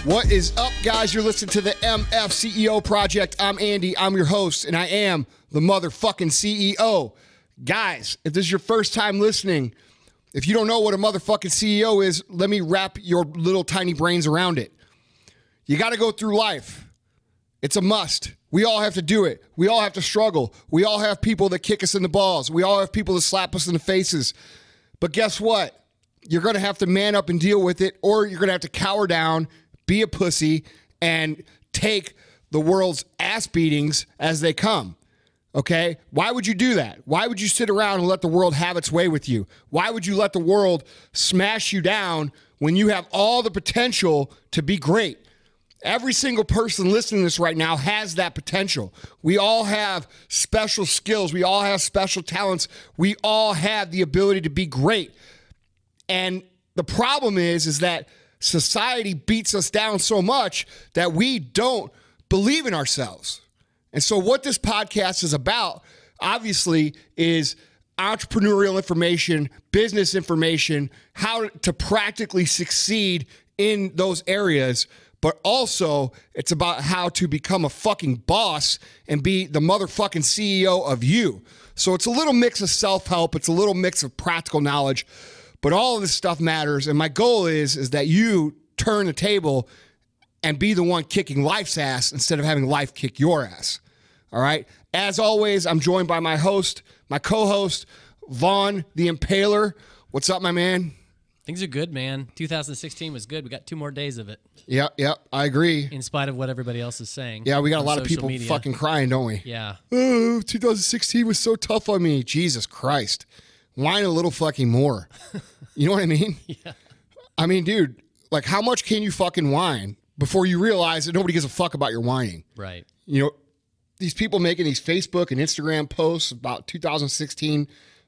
What is up, guys? You're listening to the MFCEO Project. I'm Andy. I'm your host, and I am the motherfucking CEO. Guys, if this is your first time listening, if you don't know what a motherfucking CEO is, let me wrap your little tiny brains around it. You got to go through life. It's a must. We all have to do it. We all have to struggle. We all have people that kick us in the balls. We all have people that slap us in the faces. But guess what? You're going to have to man up and deal with it, or you're going to have to cower down, be a pussy, and take the world's ass beatings as they come. Okay? Why would you do that? Why would you sit around and let the world have its way with you? Why would you let the world smash you down when you have all the potential to be great? Every single person listening to this right now has that potential. We all have special skills. We all have special talents. We all have the ability to be great. And the problem is that society beats us down so much that we don't believe in ourselves. And so what this podcast is about, obviously, is entrepreneurial information, business information, how to practically succeed in those areas. But also, it's about how to become a fucking boss and be the motherfucking CEO of you. So it's a little mix of self-help. It's a little mix of practical knowledge. But all of this stuff matters. And my goal is that you turn the table and be the one kicking life's ass instead of having life kick your ass. All right? As always, I'm joined by my host, my co-host, Vaughn the Impaler. What's up, my man? Things are good, man. 2016 was good. We got 2 more days of it. Yeah, I agree. In spite of what everybody else is saying. Yeah, we got a lot of people fucking crying, don't we? Yeah. Oh, 2016 was so tough on me. Jesus Christ. Whine a little fucking more. You know what I mean? Yeah. I mean, dude, like how much can you fucking whine before you realize that nobody gives a fuck about your whining? Right. You know, these people making these Facebook and Instagram posts about 2016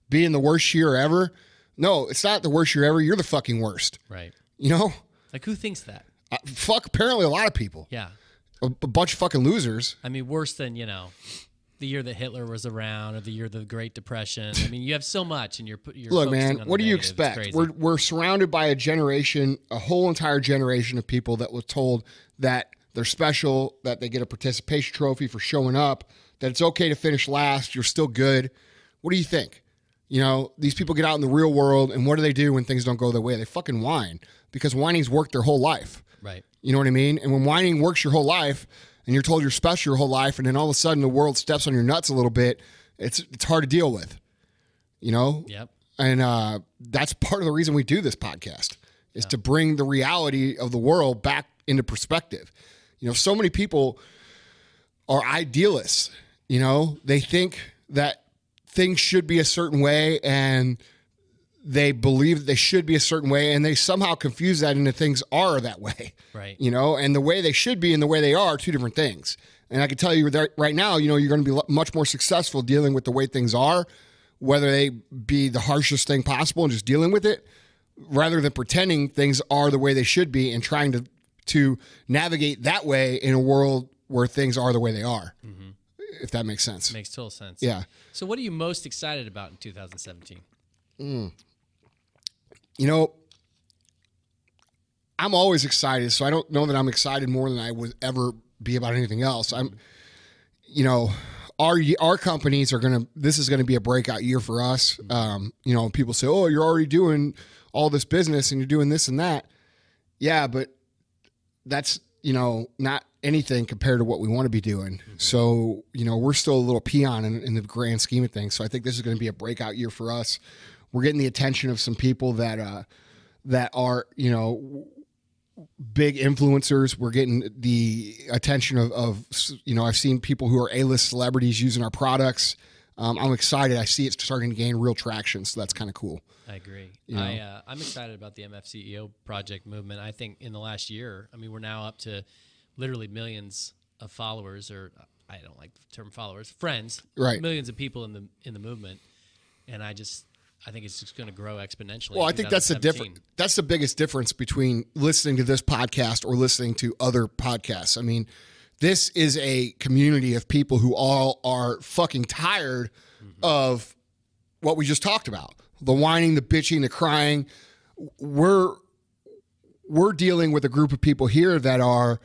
being the worst year ever. No, it's not the worst year ever. You're the fucking worst. Right. You know? Like, who thinks that? Fuck, apparently a lot of people. Yeah. A bunch of fucking losers. I mean, worse than, the year that Hitler was around or the year of the Great Depression. I mean, you have so much and you're Look, man, what do you expect? We're surrounded by a generation, a whole entire generation of people that was told that they're special, that they get a participation trophy for showing up, that it's okay to finish last, you're still good. What do you think? You know, these people get out in the real world, and what do they do when things don't go their way? They fucking whine, because whining's worked their whole life. Right. You know what I mean? And when whining works your whole life, and you're told you're special your whole life, and then all of a sudden the world steps on your nuts a little bit, it's hard to deal with. You know? Yep. And that's part of the reason we do this podcast, is to bring the reality of the world back into perspective. You know, so many people are idealists. You know, they think that things should be a certain way, and they believe that they should be a certain way, and they somehow confuse that into things are that way. Right. You know, and the way they should be and the way they are two different things. And I can tell you that right now, you know, you're going to be much more successful dealing with the way things are, whether they be the harshest thing possible and just dealing with it, rather than pretending things are the way they should be and trying to navigate that way in a world where things are the way they are. Mm-hmm. If that makes sense. Makes total sense. Yeah. So what are you most excited about in 2017? You know, I'm always excited, so I don't know that I'm excited more than I would ever be about anything else. You know, our companies this is going to be a breakout year for us. You know, people say, oh, you're already doing all this business and you're doing this and that. Yeah, but that's, you know, not anything compared to what we want to be doing. Mm-hmm. So, you know, we're still a little peon in the grand scheme of things. So I think this is going to be a breakout year for us. We're getting the attention of some people that are, you know, big influencers. We're getting the attention of, you know, I've seen people who are A-list celebrities using our products. I'm excited. I see it starting to gain real traction. So that's kind of cool. I agree. You know? I'm excited about the MFCEO Project movement. I think in the last year, I mean, we're now up to literally millions of followers, or I don't like the term followers, friends, right? Millions of people in the movement. And I think it's just going to grow exponentially. Well, I think that's the biggest difference between listening to this podcast or listening to other podcasts. I mean, this is a community of people who all are fucking tired of what we just talked about. The whining, the bitching, the crying. We're we're dealing with a group of people here that are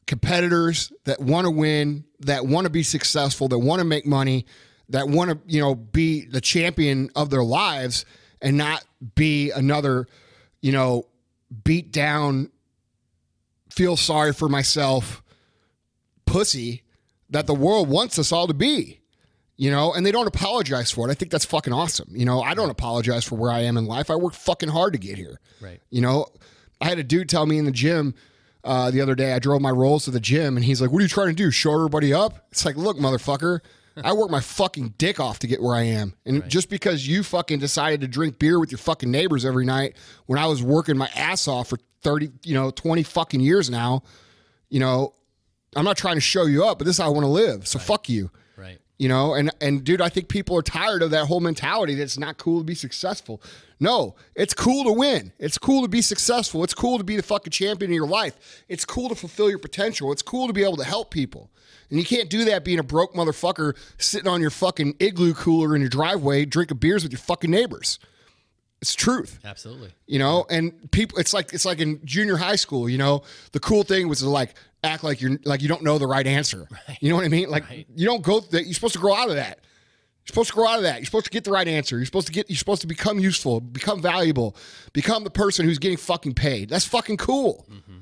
competitors, that want to win, that want to be successful, that want to make money, that want to, you know, be the champion of their lives and not be another, you know, beat down, feel sorry for myself pussy that the world wants us all to be, you know, and they don't apologize for it. I think that's fucking awesome. You know, I don't apologize for where I am in life. I worked fucking hard to get here. Right. You know, I had a dude tell me in the gym the other day, I drove my rolls to the gym and he's like, what are you trying to do? Show everybody up? It's like, look, motherfucker, I worked my fucking dick off to get where I am. And just because you fucking decided to drink beer with your fucking neighbors every night when I was working my ass off for 20 fucking years now, you know, I'm not trying to show you up, but this is how I want to live. So fuck you. Right. You know, and dude, I think people are tired of that whole mentality that it's not cool to be successful. No, it's cool to win. It's cool to be successful. It's cool to be the fucking champion of your life. It's cool to fulfill your potential. It's cool to be able to help people. And you can't do that being a broke motherfucker sitting on your fucking igloo cooler in your driveway drinking beers with your fucking neighbors. It's truth. Absolutely. You know, and people, it's like in junior high school, you know, the cool thing was to like act like you don't know the right answer. Right. You know what I mean? Like you don't go, you're supposed to grow out of that. You're supposed to grow out of that. You're supposed to get the right answer. You're supposed to become useful, become valuable, become the person who's getting fucking paid. That's fucking cool. Mm-hmm.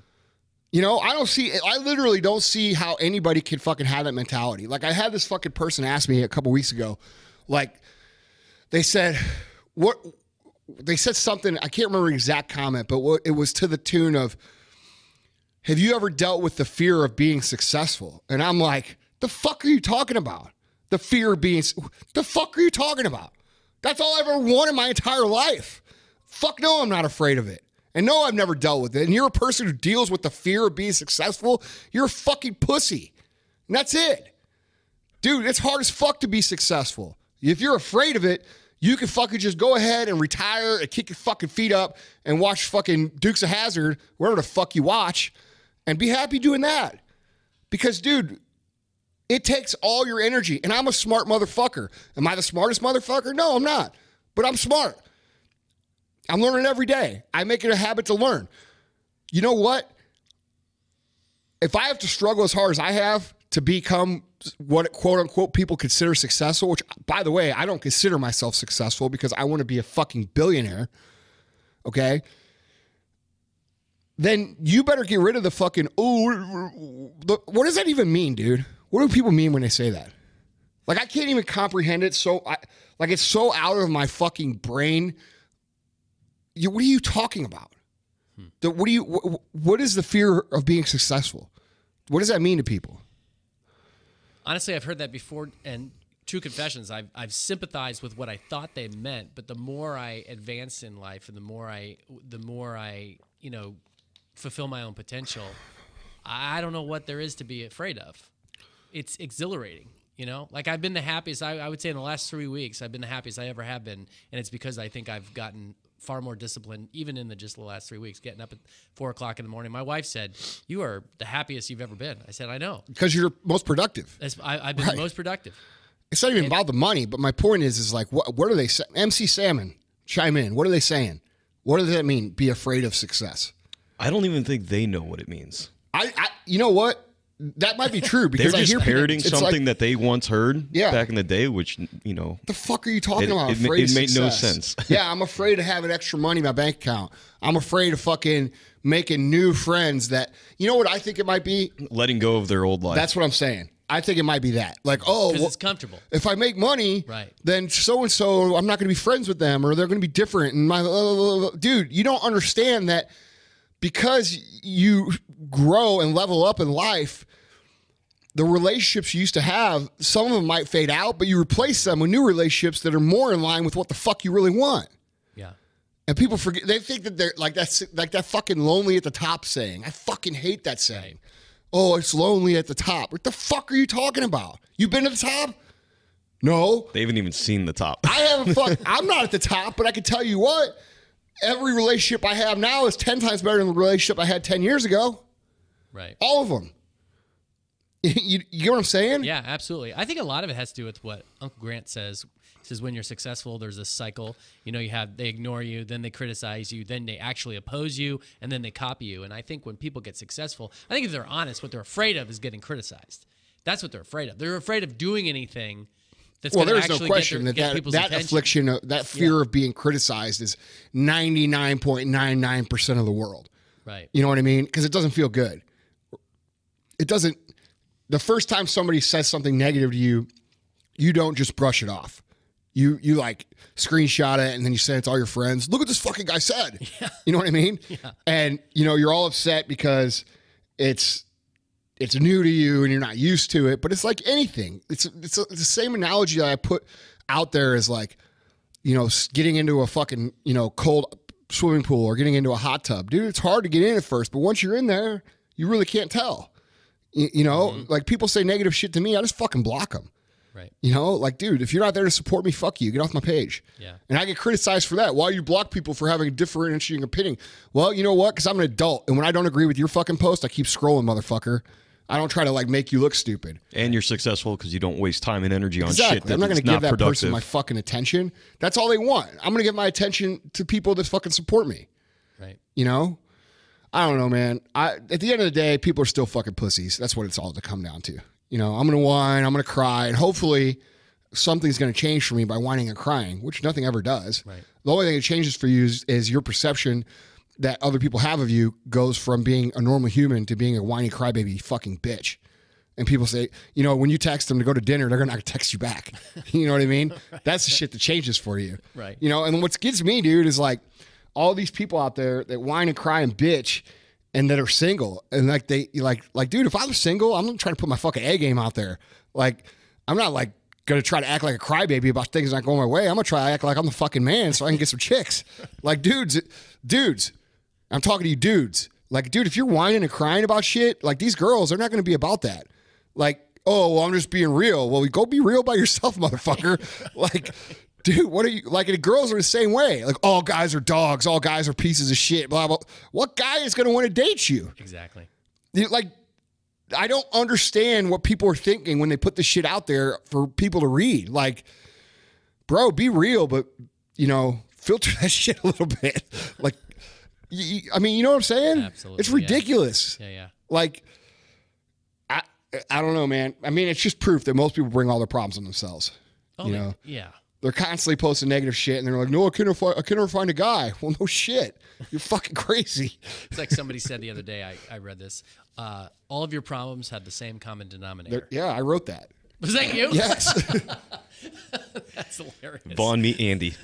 You know, I literally don't see how anybody can fucking have that mentality. Like I had this fucking person ask me a couple weeks ago, like they said something, I can't remember the exact comment, but it was to the tune of, have you ever dealt with the fear of being successful? And I'm like, the fuck are you talking about? The fear of being, the fuck are you talking about? That's all I've ever wanted in my entire life. Fuck no, I'm not afraid of it. And no, I've never dealt with it. And you're a person who deals with the fear of being successful, you're a fucking pussy. And that's it. Dude, it's hard as fuck to be successful. If you're afraid of it, you can fucking just go ahead and retire and kick your fucking feet up and watch fucking Dukes of Hazzard, wherever the fuck you watch, and be happy doing that. Because, dude, it takes all your energy. And I'm a smart motherfucker. Am I the smartest motherfucker? No, I'm not. But I'm smart. I'm learning every day. I make it a habit to learn. You know what? If I have to struggle as hard as I have to become what quote unquote people consider successful, which by the way, I don't consider myself successful because I want to be a fucking billionaire. Okay. Then you better get rid of the fucking, what does that even mean, dude? What do people mean when they say that? Like, I can't even comprehend it. It's so out of my fucking brain. What are you talking about? What is the fear of being successful? What does that mean to people? Honestly, I've heard that before, and true confessions, I've sympathized with what I thought they meant, but the more I advance in life and the more I, you know, fulfill my own potential, I don't know what there is to be afraid of. It's exhilarating, you know? Like, I've been the happiest, I would say in the last 3 weeks, I've been the happiest I ever have been, and it's because I think I've gotten far more disciplined, even in just the last 3 weeks, getting up at 4 o'clock in the morning. My wife said, you are the happiest you've ever been. I said, I know. Because you're most productive. I've been the most productive. It's not even about the money, but my point is like, what are they saying? MC Salmon, chime in. What are they saying? What does that mean, be afraid of success? I don't even think they know what it means. You know what? That might be true because they're just parroting like, something that they once heard back in the day, which, you know. The fuck are you talking about? It made no sense. Yeah, I'm afraid of having extra money in my bank account. I'm afraid of fucking making new friends that, you know what I think it might be? Letting go of their old life. That's what I'm saying. I think it might be that. Like, well, it's comfortable. If I make money, right, then so-and-so, I'm not going to be friends with them or they're going to be different. And dude, you don't understand that because you grow and level up in life, the relationships you used to have, some of them might fade out, but you replace them with new relationships that are more in line with what the fuck you really want. Yeah. And people forget, they think that they're like that fucking lonely at the top saying. I fucking hate that saying. Oh, it's lonely at the top. What the fuck are you talking about? You been to the top? No. They haven't even seen the top. I haven't I'm not at the top, but I can tell you what, every relationship I have now is 10 times better than the relationship I had 10 years ago. Right. All of them. You get what I'm saying? Yeah, absolutely. I think a lot of it has to do with what Uncle Grant says. He says when you're successful, there's a cycle. You know, they ignore you, then they criticize you, then they actually oppose you, and then they copy you. And I think when people get successful, I think if they're honest, what they're afraid of is getting criticized. That's what they're afraid of. They're afraid of doing anything that's going to actually there's no question get people's that attention. affliction, that fear of being criticized is 99.99% of the world. Right. You know what I mean? Because it doesn't feel good. It doesn't. The first time somebody says something negative to you, you don't just brush it off. You like screenshot it and then you send it to all your friends. Look what this fucking guy said. Yeah. You know what I mean? Yeah. And you're all upset because it's new to you and you're not used to it. But it's like anything. It's the same analogy that I put out there as like, getting into a fucking cold swimming pool or getting into a hot tub. Dude, it's hard to get in at first, but once you're in there, you really can't tell. Like people say negative shit to me, I just fucking block them. Right. Like, dude, if you're not there to support me, fuck you. Get off my page. Yeah. And I get criticized for that. Why you block people for having a differentiating opinion? Well, you know what? Because I'm an adult. And when I don't agree with your fucking post, I keep scrolling, motherfucker. I don't try to like make you look stupid. And you're successful because you don't waste time and energy on shit that's I'm not going to give that productive. person my fucking attention. That's all they want. I'm going to give my attention to people that fucking support me. Right. I don't know, man. At the end of the day, people are still fucking pussies. That's what it's all to come down to. I'm going to whine, I'm going to cry, and hopefully something's going to change for me by whining and crying, which nothing ever does. Right. The only thing that changes for you is your perception that other people have of you goes from being a normal human to being a whiny crybaby fucking bitch. And people say, when you text them to go to dinner, they're going to text you back. You know what I mean? Right. That's the shit that changes for you. Right. And what gets me, dude, is like, all these people out there that whine and cry and bitch and that are single. And like dude, if I was single, I'm not trying to put my fucking A game out there. Like, I'm not like going to try to act like a crybaby about things not going my way. I'm going to try to act like I'm the fucking man so I can get some chicks. Like, dudes, I'm talking to you dudes. Like, dude, if you're whining and crying about shit, like these girls, they're not going to be about that. Like, oh, well, I'm just being real. Well, go be real by yourself, motherfucker. Like, dude, what are you like? The girls are the same way. Like, all guys are dogs. All guys are pieces of shit. Blah blah. What guy is going to want to date you? Exactly. Like, I don't understand what people are thinking when they put this shit out there for people to read. Like, bro, be real, but filter that shit a little bit. Like, I mean, you know what I'm saying? Absolutely. It's ridiculous. Yeah. Like, I don't know, man. I mean, it's just proof that most people bring all their problems on themselves. Oh, yeah. They're constantly posting negative shit, and they're like, no, I can never find a guy. Well, no shit. You're fucking crazy. It's like somebody said the other day, I read this. All of your problems had the same common denominator. Yeah, I wrote that. Was that you? Yes. That's hilarious. Vaughn, meet Andy.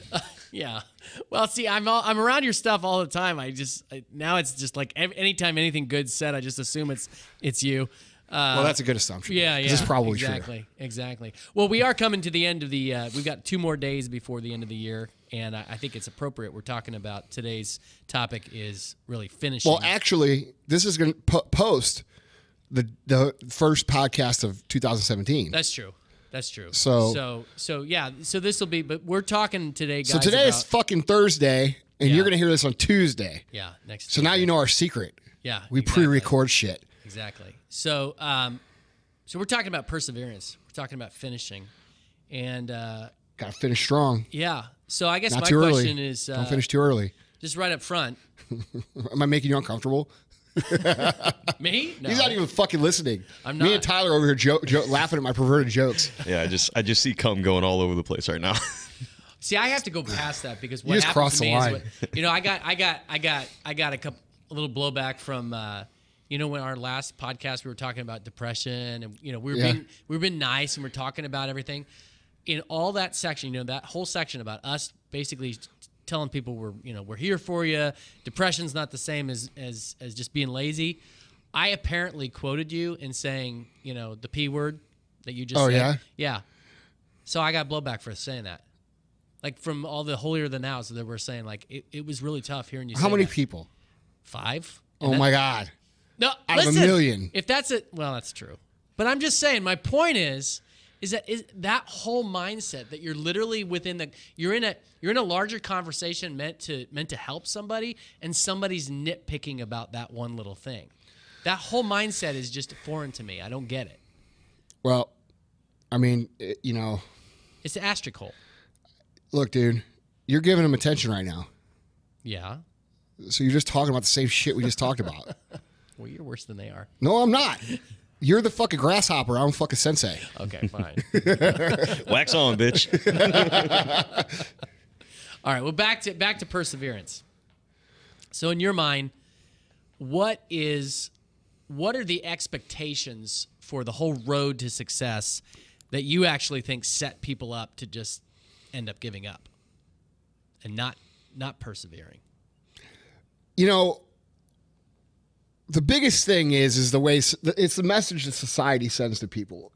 Yeah. Well, see, I'm around your stuff all the time. Now it's just like anytime anything good's said, I just assume it's you. Well, that's a good assumption. Yeah. It's probably true. true. Exactly. Well, we are coming to the end of the. We've got 2 more days before the end of the year, and I think it's appropriate. We're talking about today's topic is really finishing. Well, actually, this is going to post the first podcast of 2017. That's true. So yeah. So this will be. But we're talking today, guys. So today is fucking Thursday, and you're going to hear this on Tuesday. Yeah. Next. So now you know our secret. Yeah. We pre-record shit. Exactly. So, so we're talking about perseverance. We're talking about finishing, and gotta finish strong. Yeah. So I guess Not my too question early. is, don't finish too early. Just right up front. Am I making you uncomfortable? Me? No. He's not even fucking listening. I'm not. Me and Tyler over here laughing at my perverted jokes. Yeah, I just see cum going all over the place right now. See, I have to go past that because what You just happens crossed to the me line. is I got a little blowback from. When our last podcast we were talking about depression and we were being nice and we're talking about everything. In all that section, that whole section about us basically telling people we're here for you. Depression's not the same as just being lazy. I apparently quoted you in saying, the P word that you just said. Yeah? Yeah. So I got blowback for saying that. Like from all the holier than thous that were saying, like it was really tough hearing you say How many that. people? 5. Oh my God. No, out of a million. If that's it, well, that's true. But I'm just saying, my point is that whole mindset that you're literally you're in a larger conversation meant to help somebody, and somebody's nitpicking about that one little thing. That whole mindset is just foreign to me. I don't get it. Well, I mean, It's the asterisk hole. Look, dude, you're giving them attention right now. Yeah. So you're just talking about the same shit we just talked about. Well, you're worse than they are. No, I'm not. You're the fucking grasshopper. I'm fucking sensei. Okay, fine. Wax on, bitch. All right. Well, back to perseverance. So, in your mind, what are the expectations for the whole road to success that you actually think set people up to just end up giving up and not persevering? The biggest thing is the way it's the message that society sends to people.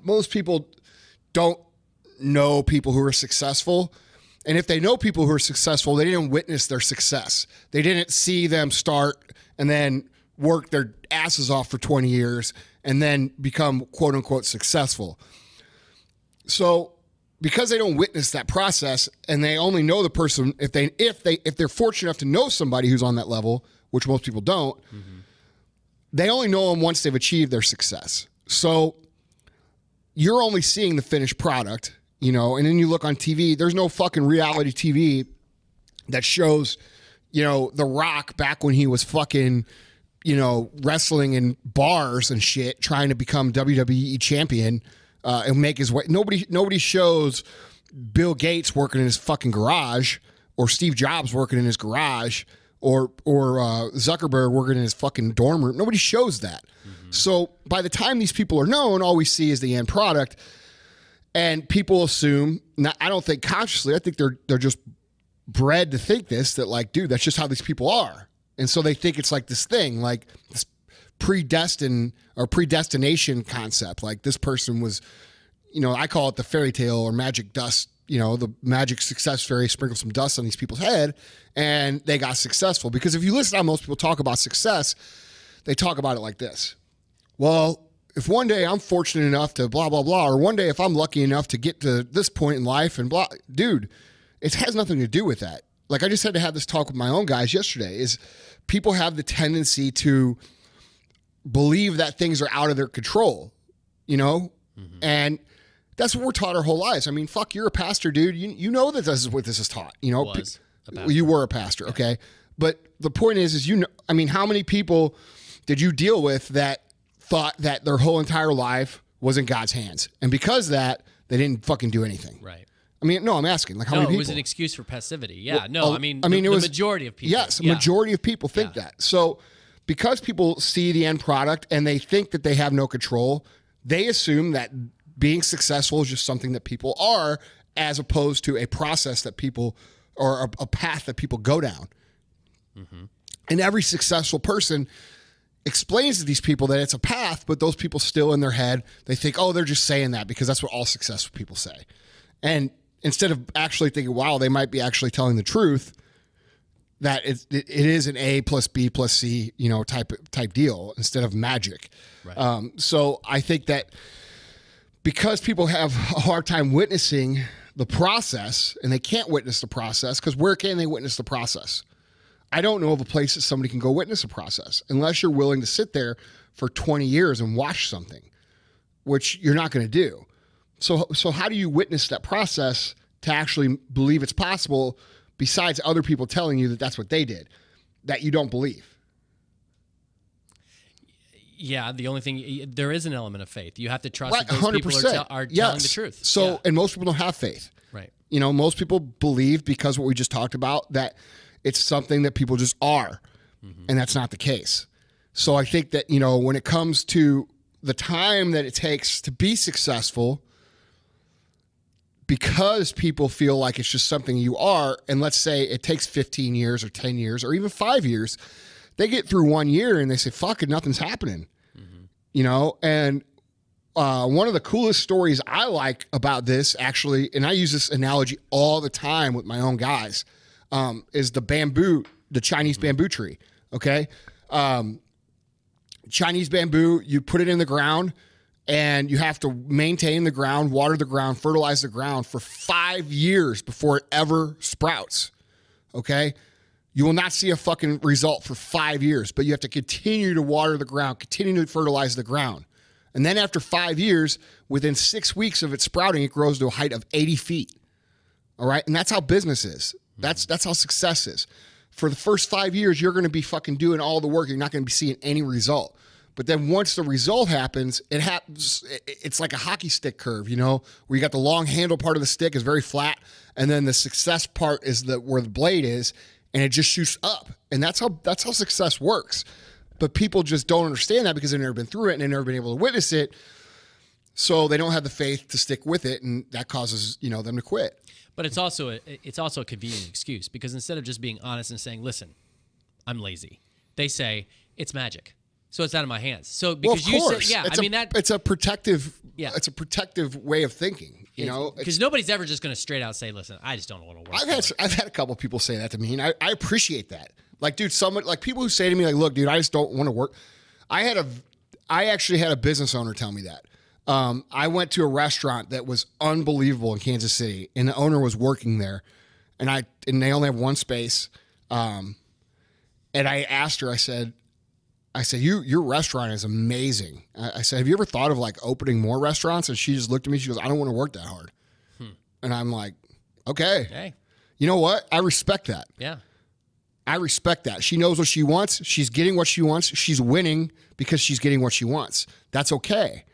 Most people don't know people who are successful. And if they know people who are successful, they didn't witness their success. They didn't see them start and then work their asses off for 20 years and then become quote unquote successful. So because they don't witness that process and they only know the person, if they're fortunate enough to know somebody who's on that level, which most people don't, they only know them once they've achieved their success. So you're only seeing the finished product, and then you look on TV, there's no fucking reality TV that shows, The Rock back when he was fucking, wrestling in bars and shit, trying to become WWE champion and make his way. Nobody shows Bill Gates working in his fucking garage or Steve Jobs working in his garage or Zuckerberg working in his fucking dorm room. Nobody shows that. So by the time these people are known, all we see is the end product. And people assume, I don't think consciously, I think they're just bred to think this, that like, dude, that's just how these people are. And so they think it's like this thing, like this predestination concept. Like this person was, I call it the fairy tale or magic dust, the magic success fairy sprinkled some dust on these people's head and they got successful. Because if you listen to how most people talk about success, they talk about it like this. Well, if one day I'm fortunate enough to blah, blah, blah, or one day if I'm lucky enough to get to this point in life and blah, dude, it has nothing to do with that. Like I just had to have this talk with my own guys yesterday, is people have the tendency to believe that things are out of their control, and that's what we're taught our whole lives. I mean, fuck, you're a pastor, dude. You know that this is what this is taught, You were a pastor, yeah. Okay? But the point is how many people did you deal with that thought that their whole entire life was in God's hands? And because of that, they didn't fucking do anything. Right. I mean, no, I'm asking, like, how many people? No, it was an excuse for passivity. Yeah, well, the majority of people. Yes, majority of people think that. So because people see the end product and they think that they have no control, they assume that being successful is just something that people are, as opposed to a process that people, or a path that people go down. And every successful person explains to these people that it's a path, but those people still in their head, they think, oh, they're just saying that because that's what all successful people say. And instead of actually thinking, wow, they might be actually telling the truth, that it is an A plus B plus C, type deal instead of magic. Right. So I think that because people have a hard time witnessing the process, and they can't witness the process, because where can they witness the process? I don't know of a place that somebody can go witness a process unless you're willing to sit there for 20 years and watch something, which you're not going to do. So how do you witness that process to actually believe it's possible, besides other people telling you that that's what they did, that you don't believe? Yeah, the only thing, there is an element of faith. You have to trust that those 100%. people are telling the truth. So, and most people don't have faith. Right. Most people believe, because what we just talked about, that it's something that people just are, and that's not the case. So I think that, when it comes to the time that it takes to be successful, because people feel like it's just something you are, and let's say it takes 15 years or 10 years or even 5 years, they get through 1 year and they say, fuck it, nothing's happening. And one of the coolest stories I like about this, actually, and I use this analogy all the time with my own guys, is the Chinese bamboo tree. Okay. Chinese bamboo, you put it in the ground and you have to maintain the ground, water the ground, fertilize the ground for 5 years before it ever sprouts. Okay. You will not see a fucking result for 5 years, but you have to continue to water the ground, continue to fertilize the ground. And then after 5 years, within 6 weeks of it sprouting, it grows to a height of 80 feet. All right. And that's how business is. That's how success is. For the first 5 years, you're going to be fucking doing all the work. You're not going to be seeing any result. But then once the result happens, it's like a hockey stick curve, you know, where you got the long handle part of the stick is very flat. And then the success part is where the blade is, and it just shoots up. And that's how success works. But people just don't understand that because they've never been through it and they've never been able to witness it. So they don't have the faith to stick with it. And that causes, you know, them to quit. But it's also a convenient excuse, because instead of just being honest and saying, listen, I'm lazy, they say it's magic, so it's out of my hands. So because you said, it's a protective way of thinking, you know, because nobody's ever just going to straight out say, listen, I just don't want to work. I've had a couple of people say that to me, and I appreciate that. Like, dude, people who say to me, like, look, dude, I just don't want to work. I actually had a business owner tell me that. I went to a restaurant that was unbelievable in Kansas City, and the owner was working there, and they only have one space. And I asked her, I said, your restaurant is amazing. I said, have you ever thought of like opening more restaurants? And she just looked at me. She goes, I don't want to work that hard. And I'm like, okay. Hey. You know what? I respect that. Yeah. I respect that. She knows what she wants. She's getting what she wants. She's winning because she's getting what she wants. That's okay.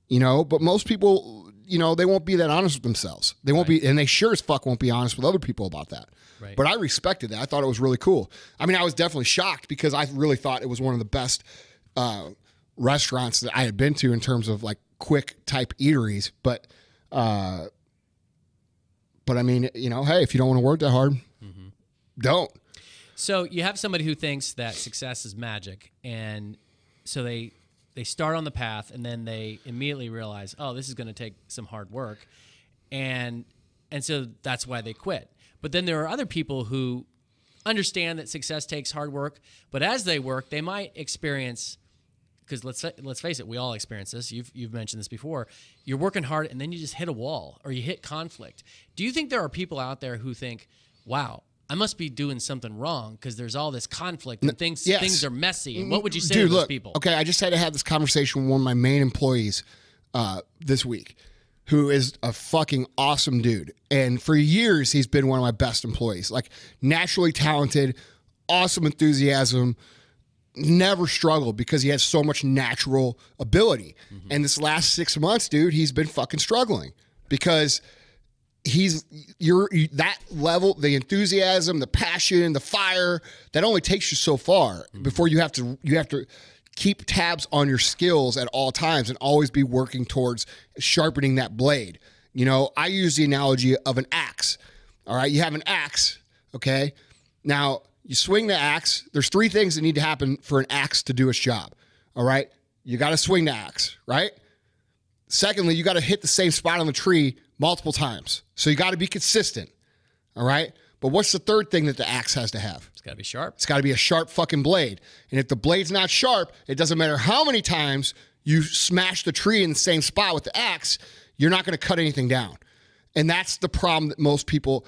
You know, but most people, you know, they won't be that honest with themselves. They won't be, and they sure as fuck won't be honest with other people about that. Right. But I respected that. I thought it was really cool. I mean, I was definitely shocked because I really thought it was one of the best restaurants that I had been to in terms of like quick type eateries. But I mean, you know, hey, if you don't want to work that hard, don't. So you have somebody who thinks that success is magic, and so they start on the path, and then they immediately realize, oh, this is going to take some hard work, and so that's why they quit. But then there are other people who understand that success takes hard work, but as they work, they might experience, because let's face it, we all experience this. You've mentioned this before. You're working hard, and then you just hit a wall, or you hit conflict. Do you think there are people out there who think, wow, I must be doing something wrong because there's all this conflict and things are messy? And what would you say to those people? Okay, I just had to have this conversation with one of my main employees this week, who is a fucking awesome dude. And for years, he's been one of my best employees. Like, naturally talented, awesome enthusiasm, never struggled because he has so much natural ability. And this last 6 months, dude, he's been fucking struggling because that level, the enthusiasm, the passion, the fire, that only takes you so far before you have to keep tabs on your skills at all times and always be working towards sharpening that blade. You know, I use the analogy of an axe. All right, you have an axe, okay? Now, you swing the axe. There's 3 things that need to happen for an axe to do its job. All right? You got to swing the axe, right? Secondly, you got to hit the same spot on the tree multiple times. So you got to be consistent. All right? But what's the third thing that the axe has to have? It's got to be sharp. It's got to be a sharp fucking blade. And if the blade's not sharp, it doesn't matter how many times you smash the tree in the same spot with the axe, you're not going to cut anything down. And that's the problem that most people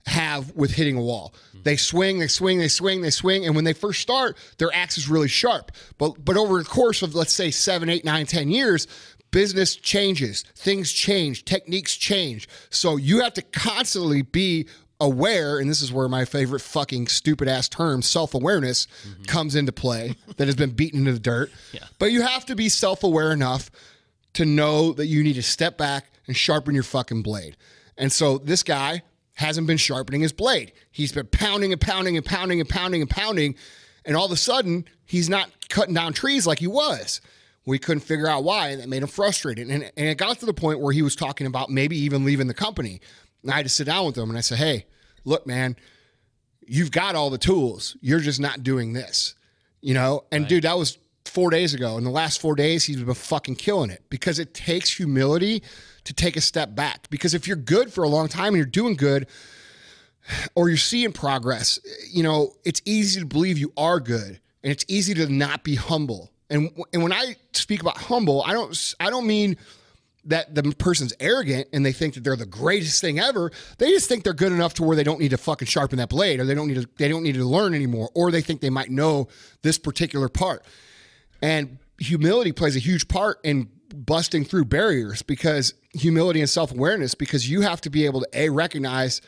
have with hitting a wall. They swing, and when they first start, their axe is really sharp. But over the course of, let's say, 7, 8, 9, 10 years, business changes, things change, techniques change. So you have to constantly be aware, and this is where my favorite fucking stupid ass term, self-awareness, comes into play, that has been beaten into the dirt. Yeah. But you have to be self-aware enough to know that you need to step back and sharpen your fucking blade. And so this guy hasn't been sharpening his blade. He's been pounding and pounding and pounding and pounding and pounding, and all of a sudden, he's not cutting down trees like he was. We couldn't figure out why, and that made him frustrated. And it got to the point where he was talking about maybe even leaving the company. And I had to sit down with him, and I said, hey, look, man, you've got all the tools. You're just not doing this, you know? And, dude, that was 4 days ago. In the last 4 days, he's been fucking killing it because it takes humility to take a step back. Because if you're good for a long time and you're doing good or you're seeing progress, you know, it's easy to believe you are good, and it's easy to not be humble. And when I speak about humble, I don't mean that the person's arrogant and they think that they're the greatest thing ever. They just think they're good enough to where they don't need to fucking sharpen that blade, or they don't need to learn anymore, or they think they might know this particular part. And humility plays a huge part in busting through barriers, because humility and self-awareness, because you have to be able to A, recognize,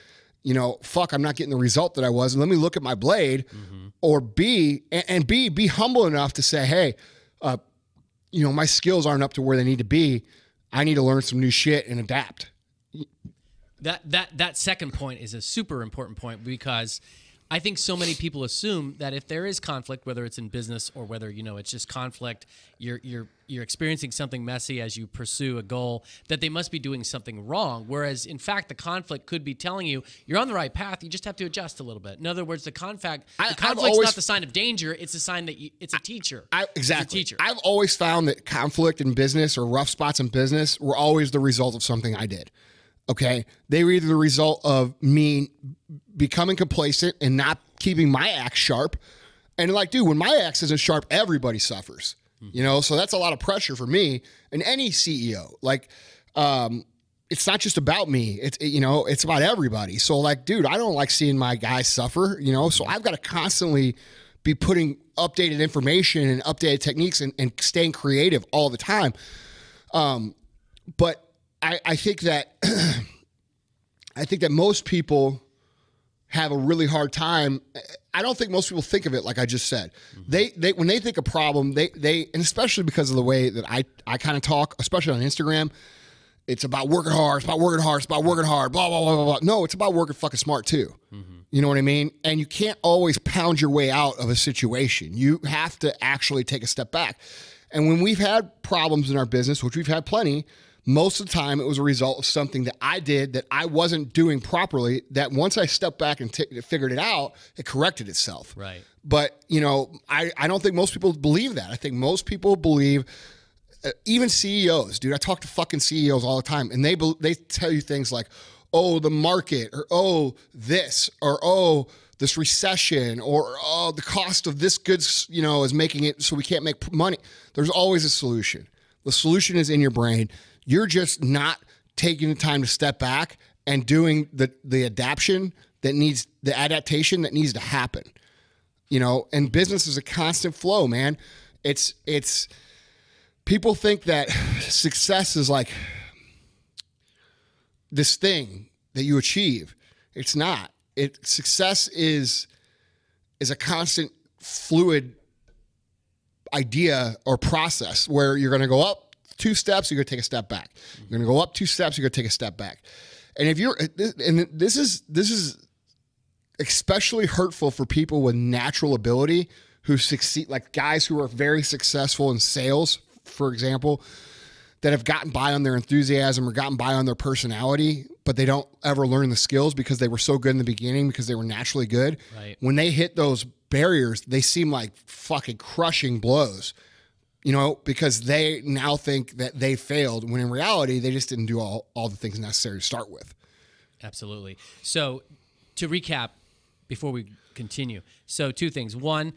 fuck, I'm not getting the result that I was, and let me look at my blade, or B, and B, be humble enough to say, hey, my skills aren't up to where they need to be. I need to learn some new shit and adapt. That second point is a super important point, because I think so many people assume that if there is conflict, whether it's in business or whether it's just conflict, you're experiencing something messy as you pursue a goal, that they must be doing something wrong. Whereas in fact, the conflict could be telling you you're on the right path. You just have to adjust a little bit. In other words, the conflict's not the sign of danger. It's a sign that it's a teacher. Exactly. It's a teacher. I've always found that conflict in business or rough spots in business were always the result of something I did. Okay. They were either the result of me becoming complacent and not keeping my axe sharp. And like, dude, when my axe isn't sharp, everybody suffers, so that's a lot of pressure for me and any CEO. Like, it's not just about me. It's about everybody. So like, dude, I don't like seeing my guys suffer, so I've got to constantly be putting updated information and updated techniques and staying creative all the time. But I think that most people have a really hard time. I don't think most people think of it like I just said. They when they think of problem, they and especially because of the way that I kind of talk, especially on Instagram, it's about working hard, it's about working hard, it's about working hard, blah, blah, blah, blah, blah. No, it's about working fucking smart too. You know what I mean? And you can't always pound your way out of a situation. You have to actually take a step back. And when we've had problems in our business, which we've had plenty, most of the time it was a result of something that I did that I wasn't doing properly, that once I stepped back and figured it out, it corrected itself. Right. But, I don't think most people believe that. I think most people believe, even CEOs, dude, I talk to fucking CEOs all the time, and they tell you things like, oh, the market, or oh, this, or oh, this recession, or oh, the cost of this goods, is making it so we can't make money. There's always a solution. The solution is in your brain. You're just not taking the time to step back and doing the adaptation that needs to happen. And business is a constant flow, man. It's people think that success is like this thing that you achieve. It's not. Success is a constant fluid idea or process where you're going to go up 2 steps, you're going to take a step back. You're going to go up 2 steps, you're going to take a step back. And this is especially hurtful for people with natural ability who succeed, like guys who are very successful in sales, for example, that have gotten by on their enthusiasm or gotten by on their personality, but they don't ever learn the skills because they were so good in the beginning because they were naturally good. Right. When they hit those barriers, they seem like fucking crushing blows. Because they now think that they failed, when in reality, they just didn't do all the things necessary to start with. Absolutely. So to recap, before we continue, so 2 things. One,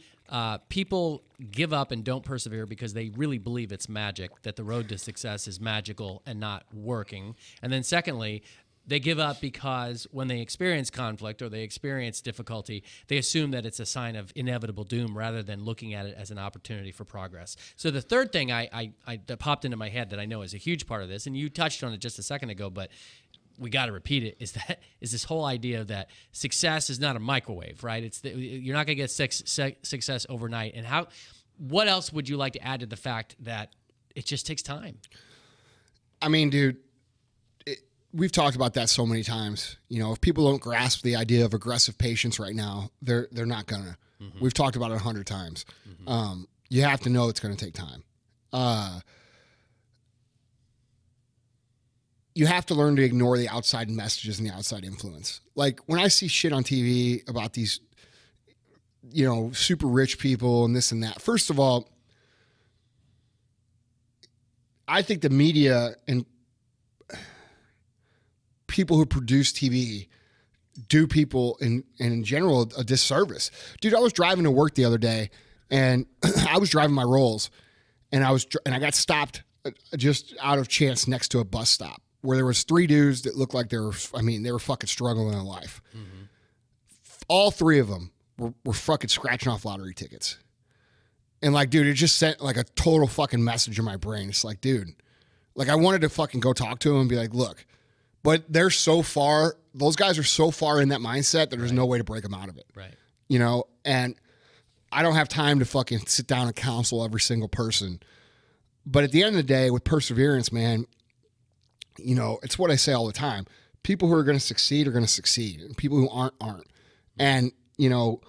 people give up and don't persevere because they really believe it's magic, that the road to success is magical and not working. And then secondly, they give up because when they experience conflict or they experience difficulty, they assume that it's a sign of inevitable doom rather than looking at it as an opportunity for progress. So the third thing that popped into my head that I know is a huge part of this, and you touched on it just a second ago, but we got to repeat it, is this whole idea that success is not a microwave, right? You're not going to get success overnight. And what else would you like to add to the fact that it just takes time? I mean, dude, we've talked about that so many times. If people don't grasp the idea of aggressive patience right now, they're not gonna. We've talked about it 100 times. You have to know it's going to take time. You have to learn to ignore the outside messages and the outside influence. Like when I see shit on TV about these, super rich people and this and that. First of all, I think the media and people who produce TV do people in general a disservice. Dude, I was driving to work the other day and I was driving my Rolls and I got stopped just out of chance next to a bus stop where there was 3 dudes that looked like they were fucking struggling in life. Mm-hmm. All 3 of them were fucking scratching off lottery tickets. And like, dude, it just sent like a total fucking message in my brain. It's like, dude, Like I wanted to fucking go talk to him and be like, look, but they're so far, those guys are so far in that mindset that there's no way to break them out of it. Right. You know, and I don't have time to fucking sit down and counsel every single person. But at the end of the day, with perseverance, man, you know, it's what I say all the time. People who are going to succeed are going to succeed, and people who aren't. And, you know,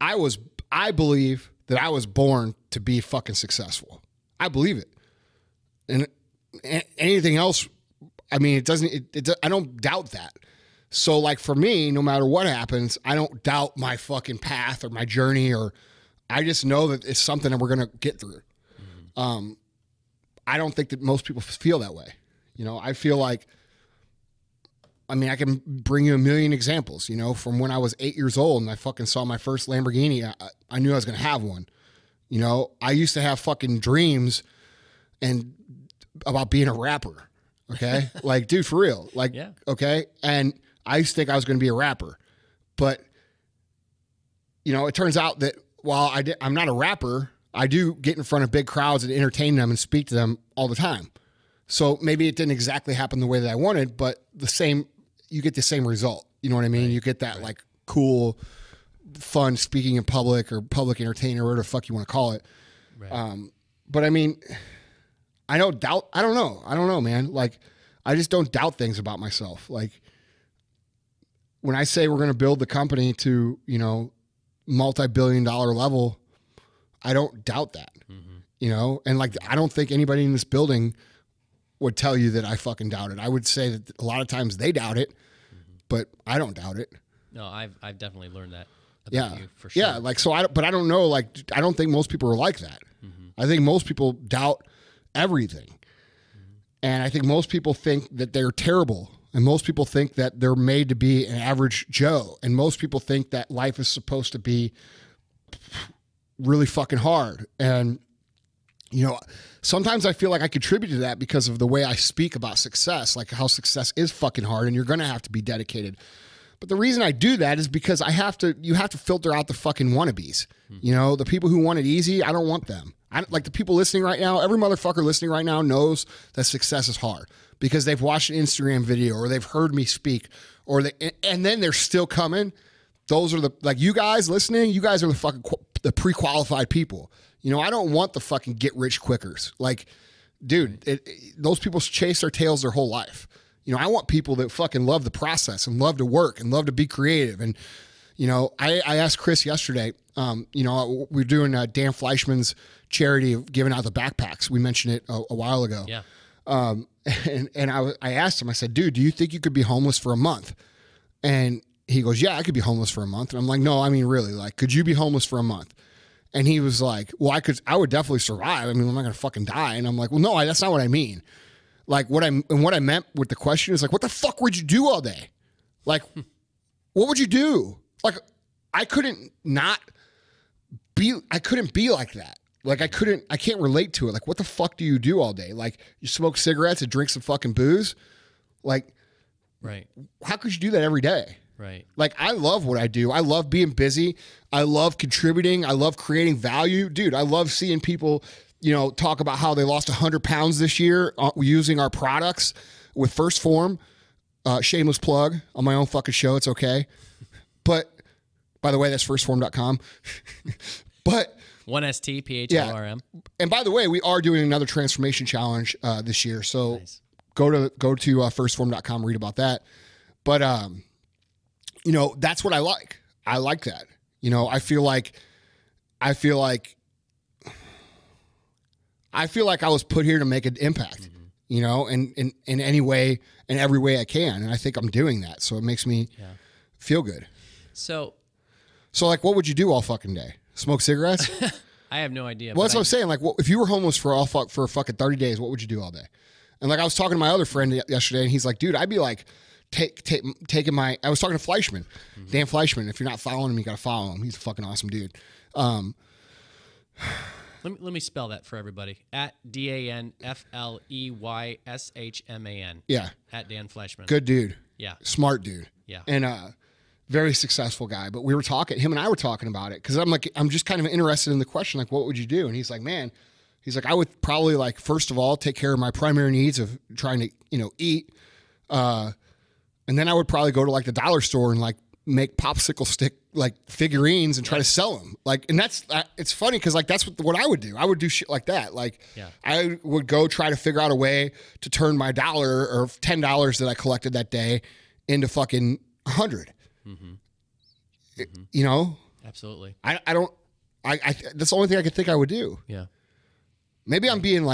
I believe that I was born to be fucking successful. I believe it. And anything else, I mean, I don't doubt that. So like for me, no matter what happens, I don't doubt my fucking path or my journey, or I just know that it's something that we're going to get through. I don't think that most people feel that way. You know, I feel like, I mean, I can bring you a million examples, you know, from when I was 8 years old and I fucking saw my first Lamborghini. I knew I was going to have one. You know, I used to have fucking dreams and about being a rapper. Okay. Like, dude, for real. Like, yeah. Okay. And I used to think I was going to be a rapper, but you know, it turns out that while I'm not a rapper, I do get in front of big crowds and entertain them and speak to them all the time. So maybe it didn't exactly happen the way that I wanted, but you get the same result. You know what I mean? Right. You get that like cool, fun speaking in public or public entertainer, or whatever the fuck you want to call it. Right. But I mean, I don't know, man. Like, I just don't doubt things about myself. Like when I say we're going to build the company to, you know, multi-billion-dollar level, I don't doubt that, you know? And like, I don't think anybody in this building would tell you that I fucking doubt it. I would say that a lot of times they doubt it, but I don't doubt it. No, I've definitely learned that about you, for sure. Yeah, like, so but I don't know, like, I don't think most people are like that. I think most people doubt everything. And I think most people think that they're terrible. And most people think that they're made to be an average Joe. And most people think that life is supposed to be really fucking hard. And, you know, sometimes I feel like I contribute to that because of the way I speak about success, like how success is fucking hard and you're going to have to be dedicated. But the reason I do that is because you have to filter out the fucking wannabes. You know, the people who want it easy, I don't want them. Like the people listening right now, every motherfucker listening right now knows that success is hard because they've watched an Instagram video or they've heard me speak, and then they're still coming. Those are like, you guys listening, you guys are the pre-qualified people. You know, I don't want the fucking get rich quickers. Like, dude, those people chase their tails their whole life. You know, I want people that fucking love the process and love to work and love to be creative. And, you know, I asked Chris yesterday, you know, we're doing Dan Fleischman's charity of giving out the backpacks. We mentioned it a while ago. Yeah. And I asked him, I said, dude, do you think you could be homeless for a month? And he goes, yeah, I could be homeless for a month. And I'm like, no, I mean, really, like, could you be homeless for a month? And he was like, well, I would definitely survive. I mean, I'm not going to fucking die. And I'm like, well, no, that's not what I mean. Like what I meant with the question is like, what the fuck would you do all day? Like, what would you do? Like, I couldn't be like that. Like I can't relate to it. Like, what the fuck do you do all day? Like, you smoke cigarettes and drink some fucking booze? Like, right. How could you do that every day? Right. Like, I love what I do. I love being busy. I love contributing. I love creating value. Dude, I love seeing people, you know, talk about how they lost 100 pounds this year using our products with First Form. Shameless plug on my own fucking show. It's okay. But, by the way, that's firstform.com. But 1ST, PHLRM. Yeah. And by the way, we are doing another transformation challenge this year. So nice. go to firstform.com, read about that. But, you know, that's what I like. I like that. You know, I feel like I was put here to make an impact, you know, in any way, in every way I can. And I think I'm doing that. So it makes me feel good. So like, what would you do all fucking day? Smoke cigarettes? I have no idea. Well, that's what I'm saying. Like, if you were homeless for fucking 30 days, what would you do all day? And like, I was talking to my other friend yesterday and he's like, dude, I'd be like, I was talking to Fleischman, Dan Fleischman. If you're not following him, you got to follow him. He's a fucking awesome dude. Let me spell that for everybody. At DanFleishman. Yeah. At Dan Fleischman. Good dude. Yeah. Smart dude. Yeah. And very successful guy. But him and I were talking about it because I'm just kind of interested in the question, like, what would you do? And he's like, man, He's like, I would probably like, first of all, take care of my primary needs of trying to, eat. And then I would probably go to like the dollar store and like make popsicle stick like figurines and try to sell them. Like, and it's funny because like that's what I would do. I would do shit like that. Like I would go try to figure out a way to turn my $1 or $10 that I collected that day into fucking 100. Absolutely. I that's the only thing I could think I would do. Yeah. Maybe I'm being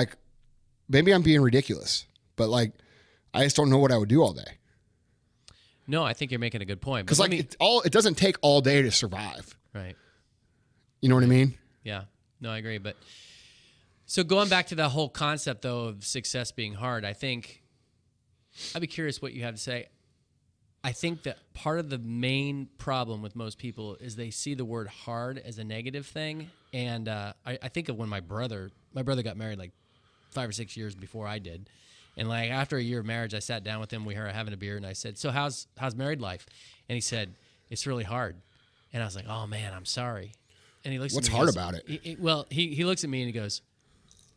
ridiculous, but like, I just don't know what I would do all day. No, I think you're making a good point. Because like it doesn't take all day to survive. Right. You know what I mean? Yeah. No, I agree. But so going back to the whole concept though of success being hard, I think I'd be curious what you have to say. I think that part of the main problem with most people is they see the word hard as a negative thing. And I think of when my brother got married like 5 or 6 years before I did. And like after a year of marriage, I sat down with him. We were having a beer, and I said, "So how's married life?" And he said, "It's really hard." And I was like, "Oh man, I'm sorry." And he looks What's at me. What's hard about it? He looks at me and he goes,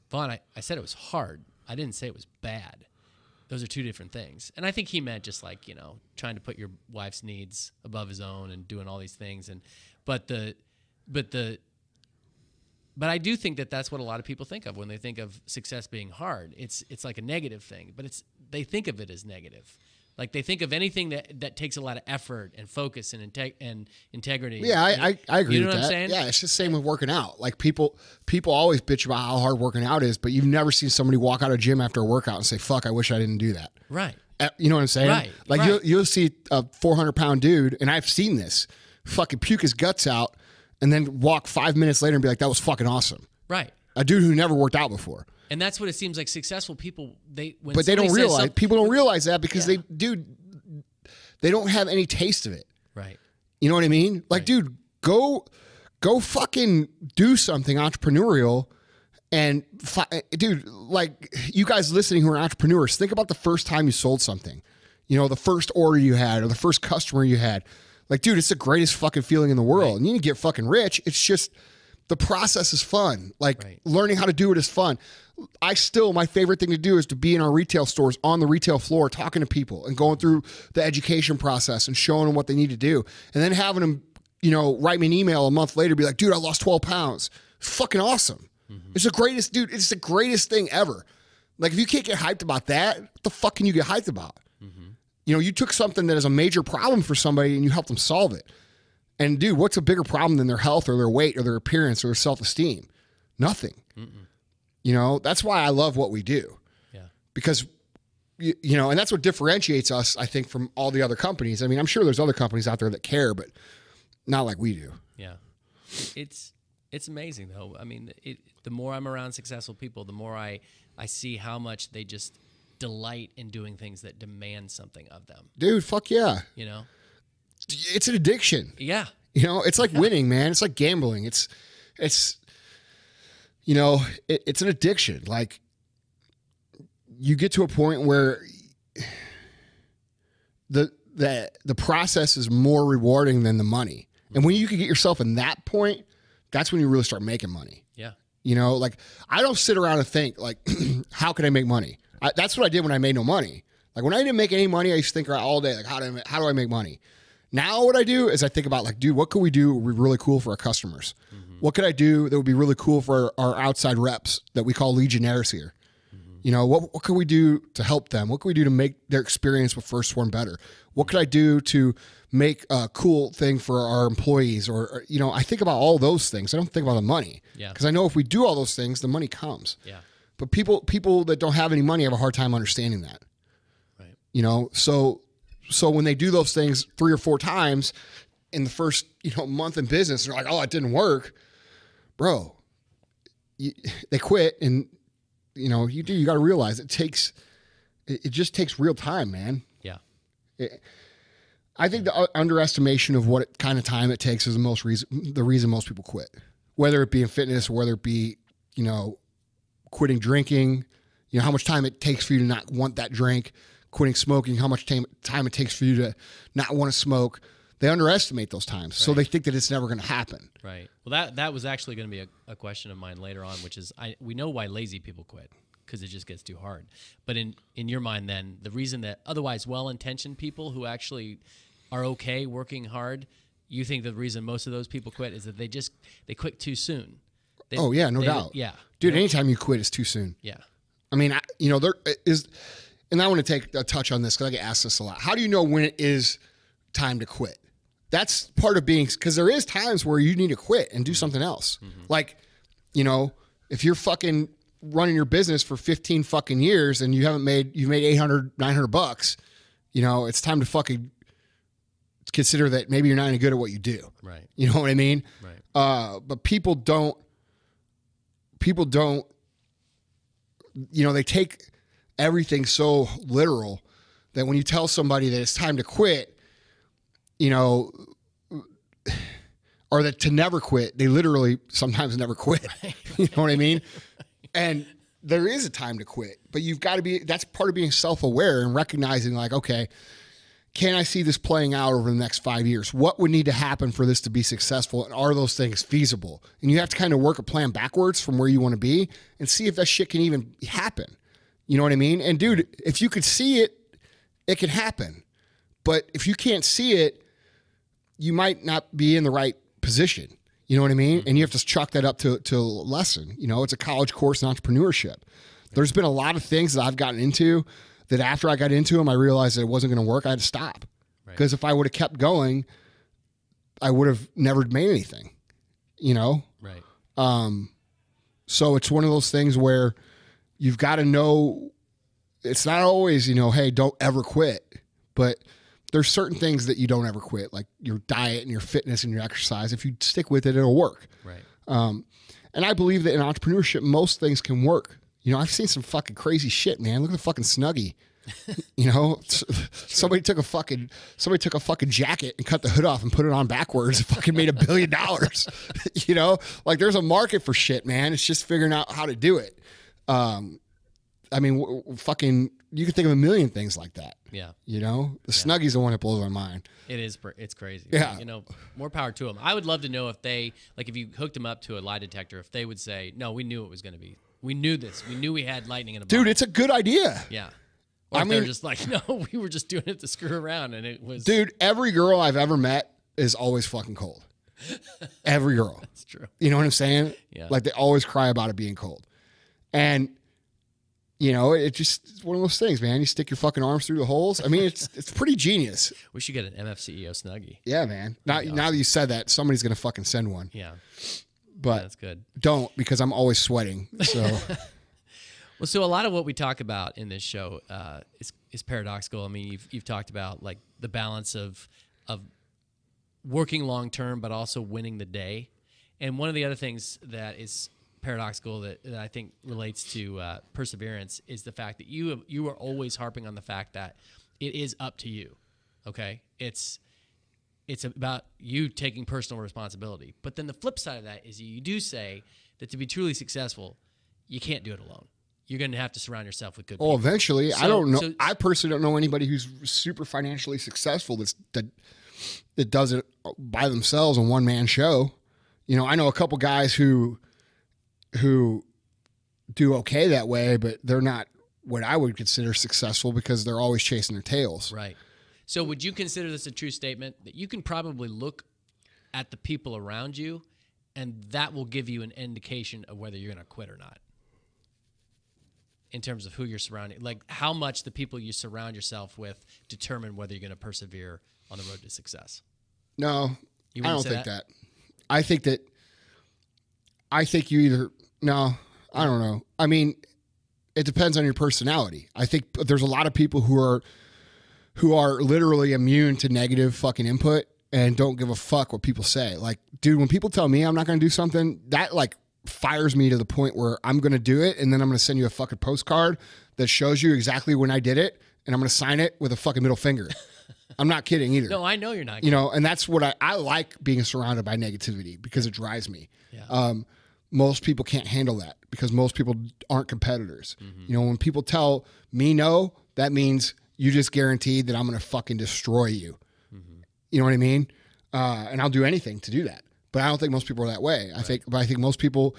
"Vaughn, I said it was hard. I didn't say it was bad. Those are two different things." And I think he meant just like trying to put your wife's needs above his own and doing all these things. But I do think that that's what a lot of people think of when they think of success being hard. It's like a negative thing, but they think of it as negative. Like they think of anything that takes a lot of effort and focus and integrity. Yeah, I agree with that. What I'm saying? Yeah, it's just the same with working out. Like people always bitch about how hard working out is, but you've never seen somebody walk out of a gym after a workout and say, "Fuck, I wish I didn't do that." Right. You know what I'm saying? Right. Like right. You'll see a 400-pound dude, and I've seen this, fucking puke his guts out, and then walk 5 minutes later and be like, "That was fucking awesome." Right. A dude who never worked out before. And that's what it seems like successful people, but they don't realize, people don't realize that because they don't have any taste of it. Right. You know what I mean? Like, right. Dude, go fucking do something entrepreneurial. And dude, like you guys listening who are entrepreneurs, think about the first time you sold something, the first order you had or the first customer you had. Like, dude, it's the greatest fucking feeling in the world. Right. And you need to get fucking rich. It's just the process is fun. Like learning how to do it is fun. My favorite thing to do is to be in our retail stores on the retail floor, talking to people and going through the education process and showing them what they need to do. And then having them, write me an email a month later, be like, "Dude, I lost 12 pounds. It's fucking awesome." Mm-hmm. It's the greatest, dude. It's the greatest thing ever. Like if you can't get hyped about that, what the fuck can you get hyped about? Mm-hmm. You took something that is a major problem for somebody and you helped them solve it. And dude, what's a bigger problem than their health or their weight or their appearance or their self-esteem? Nothing. That's why I love what we do. Yeah. Because, and that's what differentiates us, I think, from all the other companies. I mean, I'm sure there's other companies out there that care, but not like we do. Yeah. It's amazing, though. I mean, the more I'm around successful people, the more I see how much they just delight in doing things that demand something of them. Dude, fuck yeah. It's an addiction. Yeah. It's like winning, man. It's like gambling. It's an addiction. Like you get to a point where the process is more rewarding than the money. And when you can get yourself in that point, that's when you really start making money. Yeah. Like I don't sit around and think like, how can I make money? That's what I did when I made no money. Like when I didn't make any money, I used to think all day, like how do I make money? Now what I do is I think about like, dude, what could we do that would be really cool for our customers? Mm-hmm. What could I do that would be really cool for our outside reps that we call legionnaires here? Mm-hmm. What could we do to help them? What could we do to make their experience with First Swarm better? What could I do to make a cool thing for our employees? Or I think about all those things. I don't think about the money. Yeah. Because I know if we do all those things, the money comes. Yeah. But people that don't have any money have a hard time understanding that. Right. So when they do those things 3 or 4 times in the first, month in business, they're like, "Oh, it didn't work." Bro, they quit. And, you got to realize it just takes real time, man. Yeah. I think the underestimation of what kind of time it takes is the reason most people quit, whether it be in fitness or whether it be, quitting drinking, how much time it takes for you to not want that drink, quitting smoking, how much time it takes for you to not want to smoke. They underestimate those times. So they think that it's never going to happen. Right. Well, that was actually going to be a question of mine later on, which is we know why lazy people quit, because it just gets too hard. But in your mind then, the reason that otherwise well-intentioned people who actually are okay working hard, you think the reason most of those people quit is that they quit too soon. No doubt. Yeah. Dude, anytime you quit is too soon. Yeah. I mean, there is, and I want to take a touch on this because I get asked this a lot. How do you know when it is time to quit? That's part of being, because there is times where you need to quit and do something else. Mm-hmm. Like, if you're fucking running your business for 15 fucking years and you've made $800, $900, it's time to fucking consider that maybe you're not any good at what you do. Right. You know what I mean? Right. But people don't, they take everything so literal that when you tell somebody that it's time to quit, or that to never quit, they literally sometimes never quit. Right. You know what I mean? And there is a time to quit, but you've got to that's part of being self-aware and recognizing like, okay, can I see this playing out over the next 5 years? What would need to happen for this to be successful? And are those things feasible? And you have to kind of work a plan backwards from where you want to be and see if that shit can even happen. You know what I mean? And dude, if you could see it, it can happen. But if you can't see it, you might not be in the right position. You know what I mean? Mm-hmm. And you have to chalk that up to a lesson. It's a college course in entrepreneurship. There's been a lot of things that I've gotten into that after I got into them, I realized that it wasn't going to work. I had to stop. Because if I would have kept going, I would have never made anything, Right. So it's one of those things where you've got to know, it's not always, hey, don't ever quit. But there's certain things that you don't ever quit, like your diet and your fitness and your exercise. If you stick with it, it'll work. Right. And I believe that in entrepreneurship, most things can work. I've seen some fucking crazy shit, man. Look at the fucking Snuggie. Somebody took a fucking jacket and cut the hood off and put it on backwards and fucking made $1 billion. Like there's a market for shit, man. It's just figuring out how to do it. I mean, fucking, you can think of a million things like that. Yeah. The Snuggie's the one that blows my mind. It is. It's crazy. Yeah. More power to them. I would love to know if they, like, if you hooked them up to a lie detector, if they would say, no, we knew it was going to be. We knew this. We knew we had lightning in a bottle. Dude, it's a good idea. Yeah. Or I mean, they're just like, no, we were just doing it to screw around, and it was. Dude, every girl I've ever met is always fucking cold. Every girl. That's true. You know what I'm saying? Yeah. Like they always cry about it being cold. And it's one of those things, man. You stick your fucking arms through the holes. I mean, it's pretty genius. We should get an MFCEO Snuggie. Yeah, man. Now that you said that, somebody's gonna fucking send one. Yeah. But that's good. Don't, because I'm always sweating. So well, so a lot of what we talk about in this show is paradoxical. I mean, you've talked about like the balance of working long term, but also winning the day. And one of the other things that is paradoxical that I think relates to perseverance is the fact that you are always harping on the fact that it is up to you. Okay, it's about you taking personal responsibility. But then the flip side of that is you do say that to be truly successful, you can't do it alone. You're going to have to surround yourself with good people. Oh, eventually. So, I don't know. I personally don't know anybody who's super financially successful that does it by themselves, a one-man show. I know a couple guys who do okay that way, but they're not what I would consider successful because they're always chasing their tails. Right. So would you consider this a true statement that you can probably look at the people around you and that will give you an indication of whether you're going to quit or not? In terms of who you're surrounding, like how much the people you surround yourself with determine whether you're going to persevere on the road to success. No, I don't think that. I think you either, no, I don't know. I mean, it depends on your personality. I think there's a lot of people who are literally immune to negative fucking input and don't give a fuck what people say. Like, dude, when people tell me I'm not going to do something, that like fires me to the point where I'm going to do it. And then I'm going to send you a fucking postcard that shows you exactly when I did it. And I'm going to sign it with a fucking middle finger. I'm not kidding either. No, I know you're not kidding. And that's what I like being surrounded by negativity because it drives me. Yeah. Most people can't handle that because most people aren't competitors. Mm-hmm. When people tell me no, that means you just guaranteed that I'm going to fucking destroy you. Mm-hmm. You know what I mean? And I'll do anything to do that. But I don't think most people are that way. I think most people,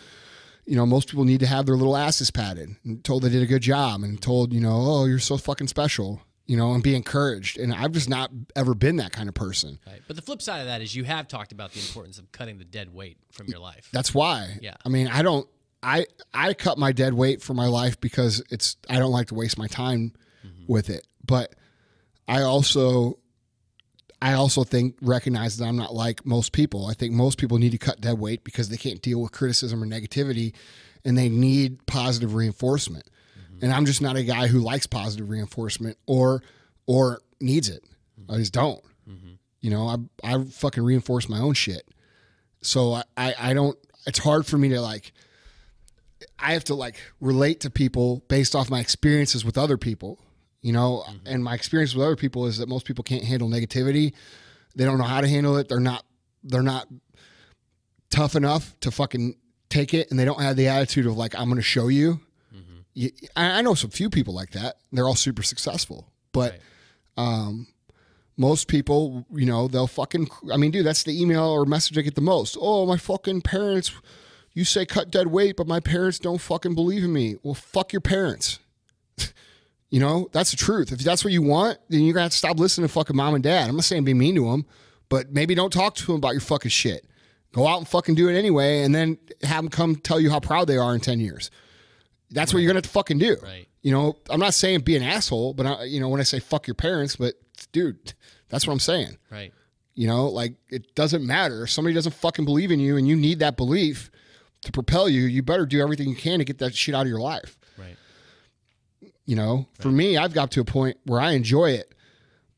most people need to have their little asses patted and told they did a good job and told, oh, you're so fucking special, and be encouraged. And I've just not ever been that kind of person. Right. But the flip side of that is you have talked about the importance of cutting the dead weight from your life. That's why. Yeah. I mean, I cut my dead weight for my life because I don't like to waste my time with it. But I also recognize that I'm not like most people. I think most people need to cut dead weight because they can't deal with criticism or negativity, and they need positive reinforcement. And I'm just not a guy who likes positive reinforcement or needs it. I just don't. I fucking reinforce my own shit. So I don't. It's hard for me to I have to relate to people based off my experiences with other people. And my experience with other people is that most people can't handle negativity. They don't know how to handle it. They're not tough enough to fucking take it. And they don't have the attitude of I'm going to show you. I know some few people like that. They're all super successful, but, most people, they'll fucking, dude, that's the email or message I get the most. Oh, my fucking parents, you say cut dead weight, but my parents don't fucking believe in me. Well, fuck your parents. That's the truth. If that's what you want, then you're going to have to stop listening to fucking mom and dad. I'm not saying be mean to them, but maybe don't talk to them about your fucking shit. Go out and fucking do it anyway, and then have them come tell you how proud they are in 10 years. That's what you're going to have to fucking do. Right. I'm not saying be an asshole, but when I say fuck your parents, but dude, that's what I'm saying. Right. It doesn't matter. If somebody doesn't fucking believe in you and you need that belief to propel you, you better do everything you can to get that shit out of your life. Right. For me, I've got to a point where I enjoy it,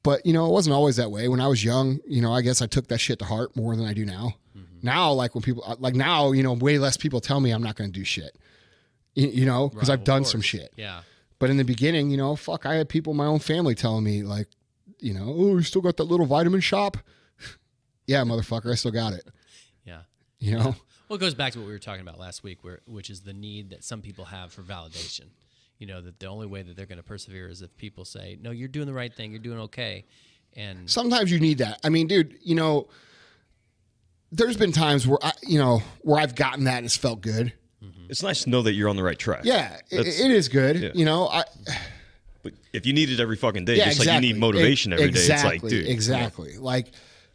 but it wasn't always that way. When I was young, I guess I took that shit to heart more than I do now. Now, when people now, way less people tell me I'm not going to do shit, because I've done some shit. Yeah. But in the beginning, I had people in my own family telling me oh, you still got that little vitamin shop? Yeah, motherfucker, I still got it. Yeah. Well, it goes back to what we were talking about last week, which is the need that some people have for validation. That the only way that they're going to persevere is if people say, no, you're doing the right thing, you're doing okay. And sometimes you need that. Dude, there's been times where where I've gotten that and it's felt good. It's nice to know that you're on the right track. Yeah, it is good. Yeah. But if you need it every fucking day, just like you need motivation every day, it's like, dude. Exactly.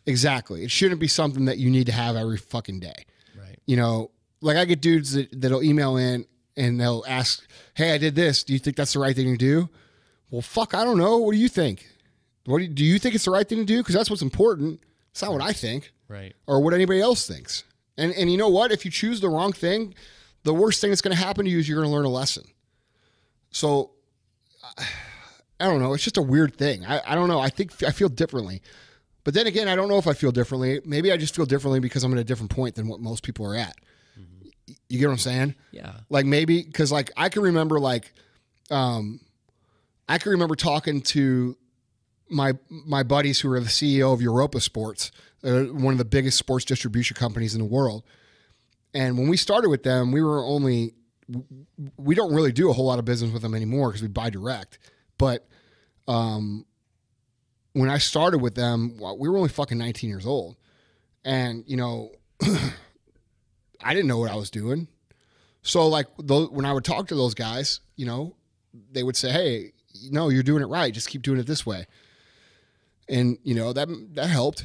Exactly. It shouldn't be something that you need to have every fucking day. Right. I get dudes that'll email in and they'll ask, hey, I did this. Do you think that's the right thing to do? Well, fuck, I don't know. What do you think? Do you think it's the right thing to do? Because that's what's important. It's not what I think. Right. Or what anybody else thinks. And you know what? If you choose the wrong thing, the worst thing that's going to happen to you is you're going to learn a lesson. So, I don't know. It's just a weird thing. I don't know. I feel differently. But then again, I don't know if I feel differently. Maybe I just feel differently because I'm at a different point than what most people are at. You get what I'm saying? Yeah. Maybe because I can remember talking to my buddies who are the CEO of Europa Sports, one of the biggest sports distribution companies in the world. And when we started with them, we don't really do a whole lot of business with them anymore because we buy direct. But when I started with them, we were only fucking 19 years old. And, I didn't know what I was doing. So when I would talk to those guys, they would say, hey, no, you're doing it right. Just keep doing it this way. And, that helped,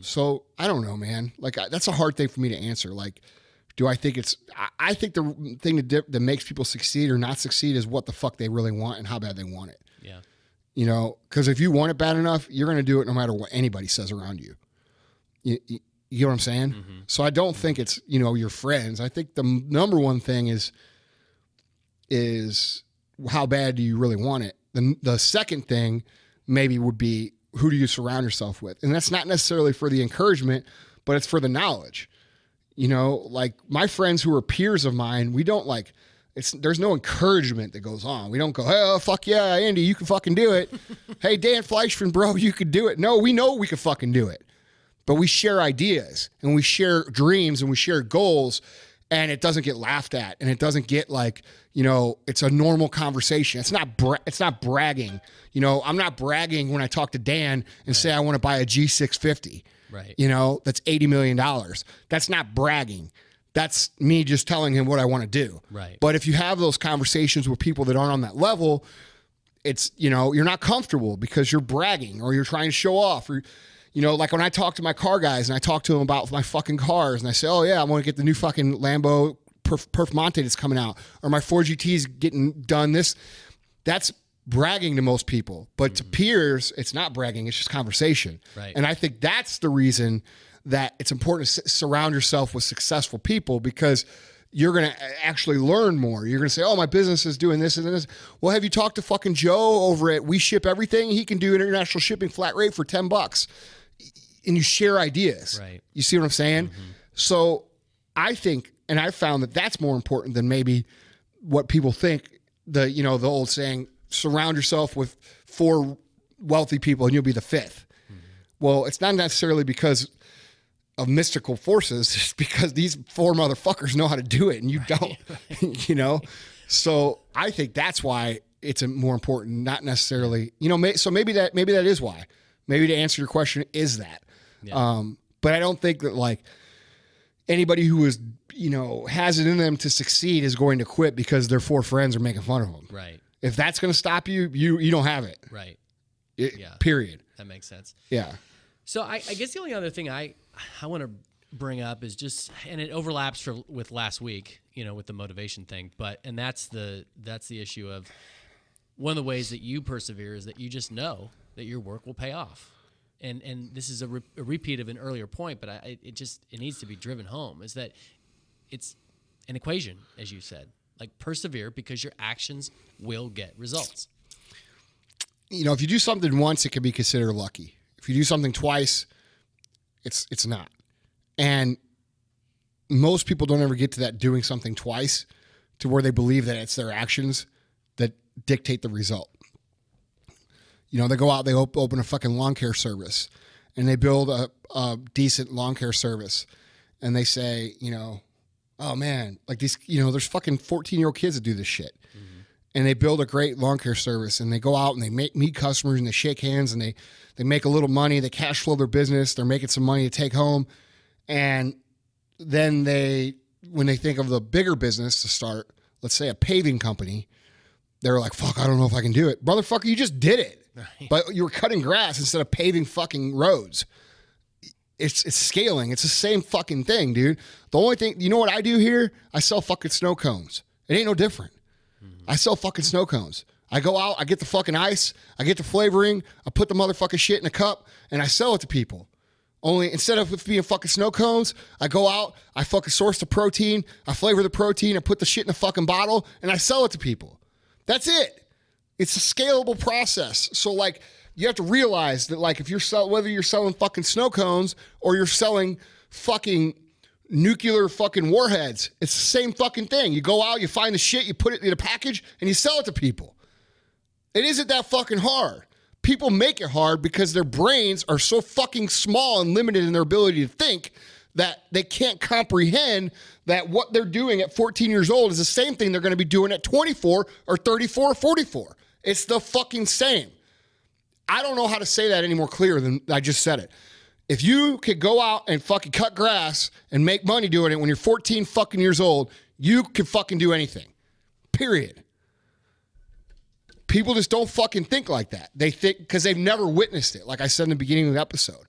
So I don't know, man. That's a hard thing for me to answer. Do I think I think the thing that makes people succeed or not succeed is what the fuck they really want and how bad they want it. Yeah. Because if you want it bad enough, you're going to do it no matter what anybody says around you. You get what I'm saying? So I don't think it's, your friends. I think the number one thing is how bad do you really want it? The second thing maybe would be who do you surround yourself with? And that's not necessarily for the encouragement, but it's for the knowledge. My friends who are peers of mine, we don't there's no encouragement that goes on. We don't go, oh, fuck yeah, Andy, you can fucking do it. Hey, Dan Fleischman, bro, you could do it. No, we know we can fucking do it. But we share ideas and we share dreams and we share goals. and it doesn't get laughed at, and it doesn't get like, you know, it's a normal conversation. It's not bragging. You know, I'm not bragging when I talk to Dan and say I want to buy a G650. Right. You know, that's $80 million. That's not bragging. That's me just telling him what I want to do. Right. But if you have those conversations with people that aren't on that level, it's, you know, you're not comfortable because you're bragging or you're trying to show off, or, you know, like when I talk to my car guys and I talk to them about my fucking cars and I say, oh yeah, I want to get the new fucking Lambo Perf Monte that's coming out, or my Ford GT's getting done this. That's bragging to most people, but to peers, it's not bragging. It's just conversation. Right. And I think that's the reason that it's important to surround yourself with successful people, because you're going to actually learn more. You're going to say, oh, my business is doing this and this. Well, have you talked to fucking Joe over at We Ship Everything? He can do international shipping flat rate for $10. And you share ideas. Right. You see what I'm saying? So I think, and I've found that that's more important than maybe what people think. The, you know, the old saying, surround yourself with 4 wealthy people and you'll be the 5th. Well, it's not necessarily because of mystical forces. It's because these 4 motherfuckers know how to do it and you don't, you know? So I think that's why it's more important, not necessarily, you know, so maybe that is why. Maybe to answer your question is that. Yeah. But I don't think that like anybody who is, you know, has it in them to succeed is going to quit because their 4 friends are making fun of them. Right. If that's going to stop you, you don't have it. Right. Yeah. Period. That makes sense. Yeah. So I guess the only other thing I want to bring up is just, and it overlaps with last week, you know, with the motivation thing, and that's the issue of one of the ways that you persevere is that you just know that your work will pay off. And this is a repeat of an earlier point, but it needs to be driven home, is that it's an equation, as you said. Like, persevere because your actions will get results. You know, if you do something once, it can be considered lucky. If you do something twice, it's not. And most people don't ever get to that doing something twice to where they believe that it's their actions that dictate the result. You know, they go out, they open a fucking lawn care service, and they build a decent lawn care service, and they say, you know, oh man, like these, you know, there's fucking 14-year-old kids that do this shit. And they build a great lawn care service, and they go out and they meet customers and they shake hands and they make a little money. They cash flow their business. They're making some money to take home. And then when they think of the bigger business to start, let's say a paving company, they're like, fuck, I don't know if I can do it. Motherfucker, you just did it. Right. But you were cutting grass instead of paving fucking roads. It's scaling. It's the same fucking thing, dude. The only thing, you know what I do here? I sell fucking snow cones. It ain't no different. I sell fucking snow cones. I go out, I get the fucking ice, I get the flavoring, I put the motherfucking shit in a cup, and I sell it to people. Only instead of it being fucking snow cones, I go out, I fucking source the protein, I flavor the protein, I put the shit in a fucking bottle, and I sell it to people. That's it. It's a scalable process. So like, you have to realize that like if whether you're selling fucking snow cones or you're selling fucking nuclear fucking warheads, it's the same fucking thing. You go out, you find the shit, you put it in a package, and you sell it to people. It isn't that fucking hard. People make it hard because their brains are so fucking small and limited in their ability to think that they can't comprehend that what they're doing at 14 years old is the same thing they're going to be doing at 24 or 34 or 44. It's the fucking same. I don't know how to say that any more clear than I just said it. If you could go out and fucking cut grass and make money doing it when you're 14 fucking years old, you can fucking do anything. Period. People just don't fucking think like that. They think because they've never witnessed it. Like I said in the beginning of the episode,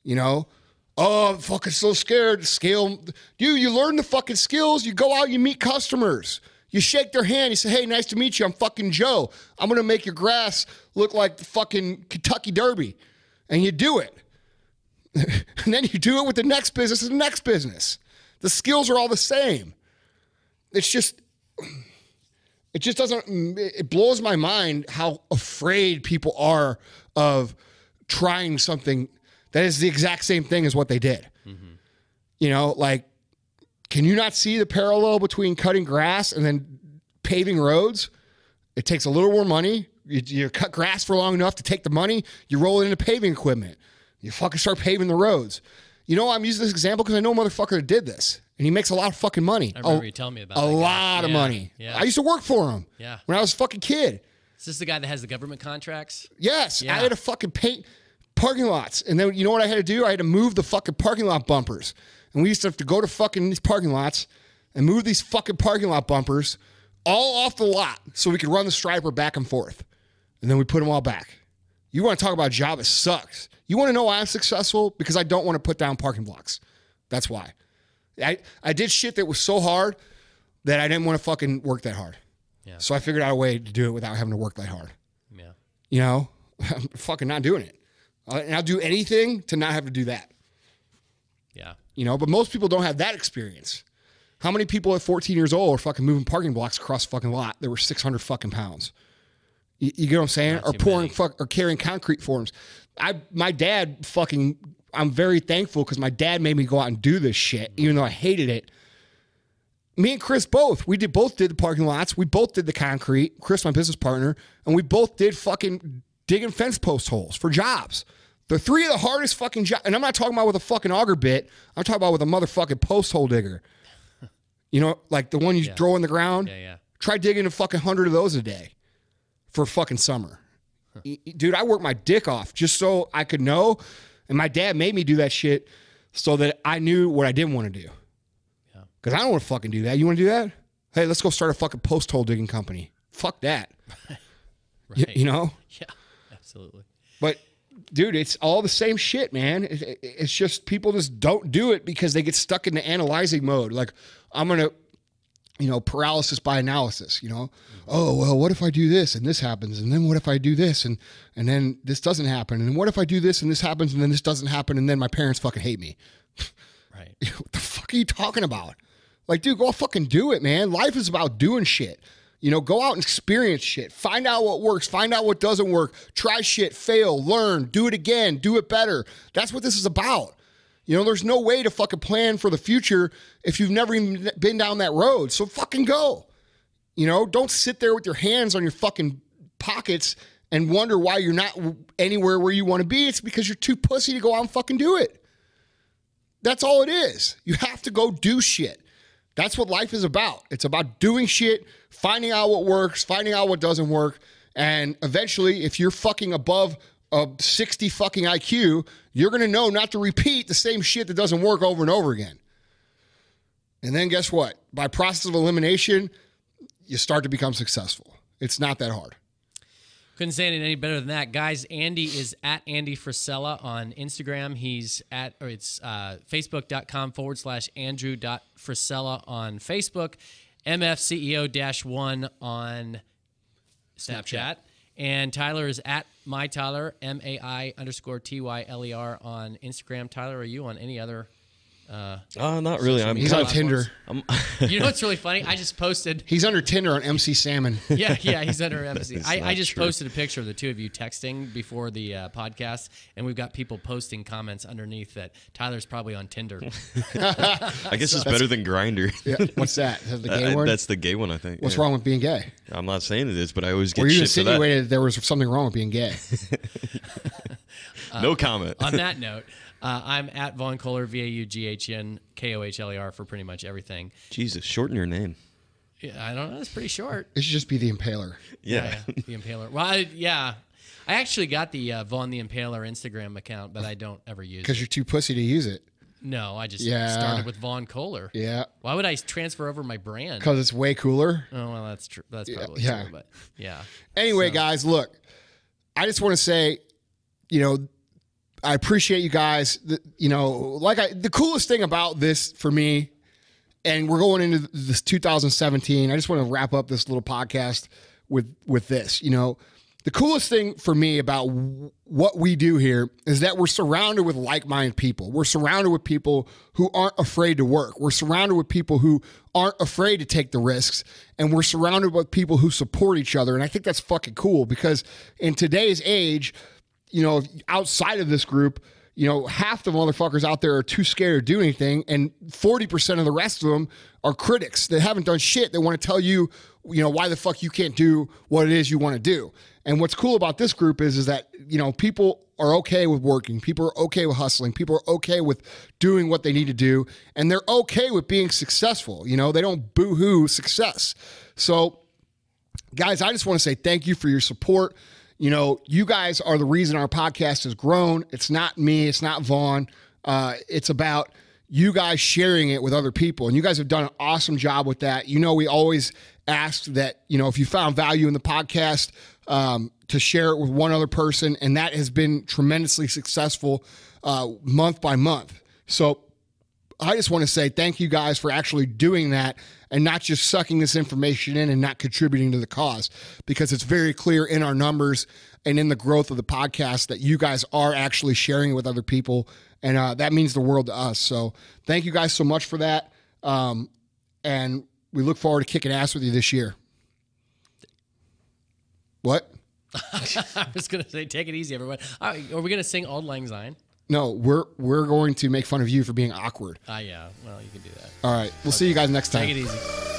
you know, oh, I'm fucking so scared to scale. Dude, you learn the fucking skills. You go out, you meet customers. You shake their hand. You say, hey, nice to meet you. I'm fucking Joe. I'm going to make your grass look like the fucking Kentucky Derby. And you do it. And then you do it with the next business and the next business. The skills are all the same. It just doesn't, it blows my mind how afraid people are of trying something that is the exact same thing as what they did. Mm-hmm. You know, like, can you not see the parallel between cutting grass and then paving roads? It takes a little more money. You cut grass for long enough to take the money, you roll it into paving equipment. You fucking start paving the roads. You know, I'm using this example because I know a motherfucker that did this, and he makes a lot of fucking money. I remember you telling me about a lot of money. Yeah. I used to work for him. Yeah. When I was a fucking kid. Is this the guy that has the government contracts? Yes. Yeah. I had to fucking paint parking lots, and then you know what I had to do? I had to move the fucking parking lot bumpers, and we used to have to go to fucking these parking lots and move these fucking parking lot bumpers all off the lot so we could run the striper back and forth, and then we put them all back. You want to talk about a job that sucks? You want to know why I'm successful? Because I don't want to put down parking blocks. That's why. I did shit that was so hard that I didn't want to fucking work that hard. Yeah. So I figured out a way to do it without having to work that hard. Yeah. You know, I'm fucking not doing it. And I'll do anything to not have to do that. Yeah. You know, but most people don't have that experience. How many people at 14 years old are fucking moving parking blocks across the fucking lot that were 600 fucking pounds? You get what I'm saying? Or pouring or carrying concrete forms. My dad fucking, I'm very thankful because my dad made me go out and do this shit, even though I hated it. Me and Chris both did the parking lots. We both did the concrete. Chris, my business partner, and we both did fucking digging fence post holes for jobs. The three of the hardest fucking jobs. And I'm not talking about with a fucking auger bit. I'm talking about with a motherfucking post hole digger. You know, like the one you throw in the ground. Yeah. Try digging a fucking 100 of those a day for fucking summer. Dude, I worked my dick off just so I could know. And my dad made me do that shit so that I knew what I didn't want to do. Because I don't want to fucking do that. You want to do that? Hey, let's go start a fucking post hole digging company. Fuck that. Right. You know? Yeah, absolutely. But, dude, it's all the same shit, man. It's just people just don't do it because they get stuck in the analyzing mode. Like, I'm going to, you know, paralysis by analysis, you know? Mm-hmm. Oh, well, what if I do this and this happens? And then what if I do this and then this doesn't happen? And what if I do this and this happens and then this doesn't happen and then my parents fucking hate me? Right. What the fuck are you talking about? Like, dude, go fucking do it, man. Life is about doing shit. You know, go out and experience shit. Find out what works. Find out what doesn't work. Try shit, fail, learn, do it again, do it better. That's what this is about. You know, there's no way to fucking plan for the future if you've never even been down that road. So fucking go. You know, don't sit there with your hands on your fucking pockets and wonder why you're not anywhere where you want to be. It's because you're too pussy to go out and fucking do it. That's all it is. You have to go do shit. That's what life is about. It's about doing shit, finding out what works, finding out what doesn't work. And eventually, if you're fucking above a 60 fucking IQ, you're going to know not to repeat the same shit that doesn't work over and over again. And then guess what? By process of elimination, you start to become successful. It's not that hard. Couldn't say it any better than that. Guys, Andy is at Andy Frisella on Instagram. He's at, or it's facebook.com/Andrew.Frisella on Facebook. MFCEO-1 on Snapchat. And Tyler is at MyTyler, MAI_TYLER on Instagram. Tyler, are you on any other? Not really. He's on Tinder. You know what's really funny? I just posted. He's under Tinder on MC Salmon. Yeah, he's under MC. I just true. posted a picture of the two of you texting before the podcast, and we've got people posting comments underneath that Tyler's probably on Tinder. I guess it's better than Grindr. Yeah. What's that? Is that the gay one? That's the gay one, I think. What's wrong with being gay? I'm not saying it is, but I always get Or you shit for that. insinuated there was something wrong with being gay. No comment. On that note, I'm at Vaughn Kohler, VAUGHNKOHLER for pretty much everything. Jesus, shorten your name. Yeah, I don't know. It's pretty short. It should just be the Impaler. Yeah. The Impaler. Well, I actually got the Vaughn the Impaler Instagram account, but I don't ever use it. Because you're too pussy to use it. No, I just started with Vaughn Kohler. Yeah. Why would I transfer over my brand? Because it's way cooler. Oh, well, that's true. That's probably true, but yeah. Anyway, guys, look, I just want to say, you know, I appreciate you guys. The coolest thing about this for me, and we're going into this 2017. I just want to wrap up this little podcast with this. You know, the coolest thing for me about what we do here is that we're surrounded with like-minded people. We're surrounded with people who aren't afraid to work. We're surrounded with people who aren't afraid to take the risks, and we're surrounded with people who support each other. And I think that's fucking cool because in today's age, you know, outside of this group, you know, half the motherfuckers out there are too scared to do anything, and 40% of the rest of them are critics that haven't done shit. They want to tell you, you know, why the fuck you can't do what it is you want to do. And what's cool about this group is that, you know, people are okay with working. People are okay with hustling. People are okay with doing what they need to do. And they're okay with being successful. You know, they don't boo-hoo success. So, guys, I just want to say thank you for your support. You know, you guys are the reason our podcast has grown. It's not me. It's not Vaughn. It's about you guys sharing it with other people. And you guys have done an awesome job with that. You know, we always ask that, you know, if you found value in the podcast, to share it with one other person. And that has been tremendously successful month by month. So I just want to say thank you guys for actually doing that and not just sucking this information in and not contributing to the cause, because it's very clear in our numbers and in the growth of the podcast that you guys are actually sharing it with other people. And that means the world to us. So thank you guys so much for that. And we look forward to kicking ass with you this year. What? I was going to say, take it easy, everyone. Are we going to sing Auld Lang Syne? No, we're going to make fun of you for being awkward. Yeah. Well, you can do that. All right. We'll see you guys next time. Take it easy.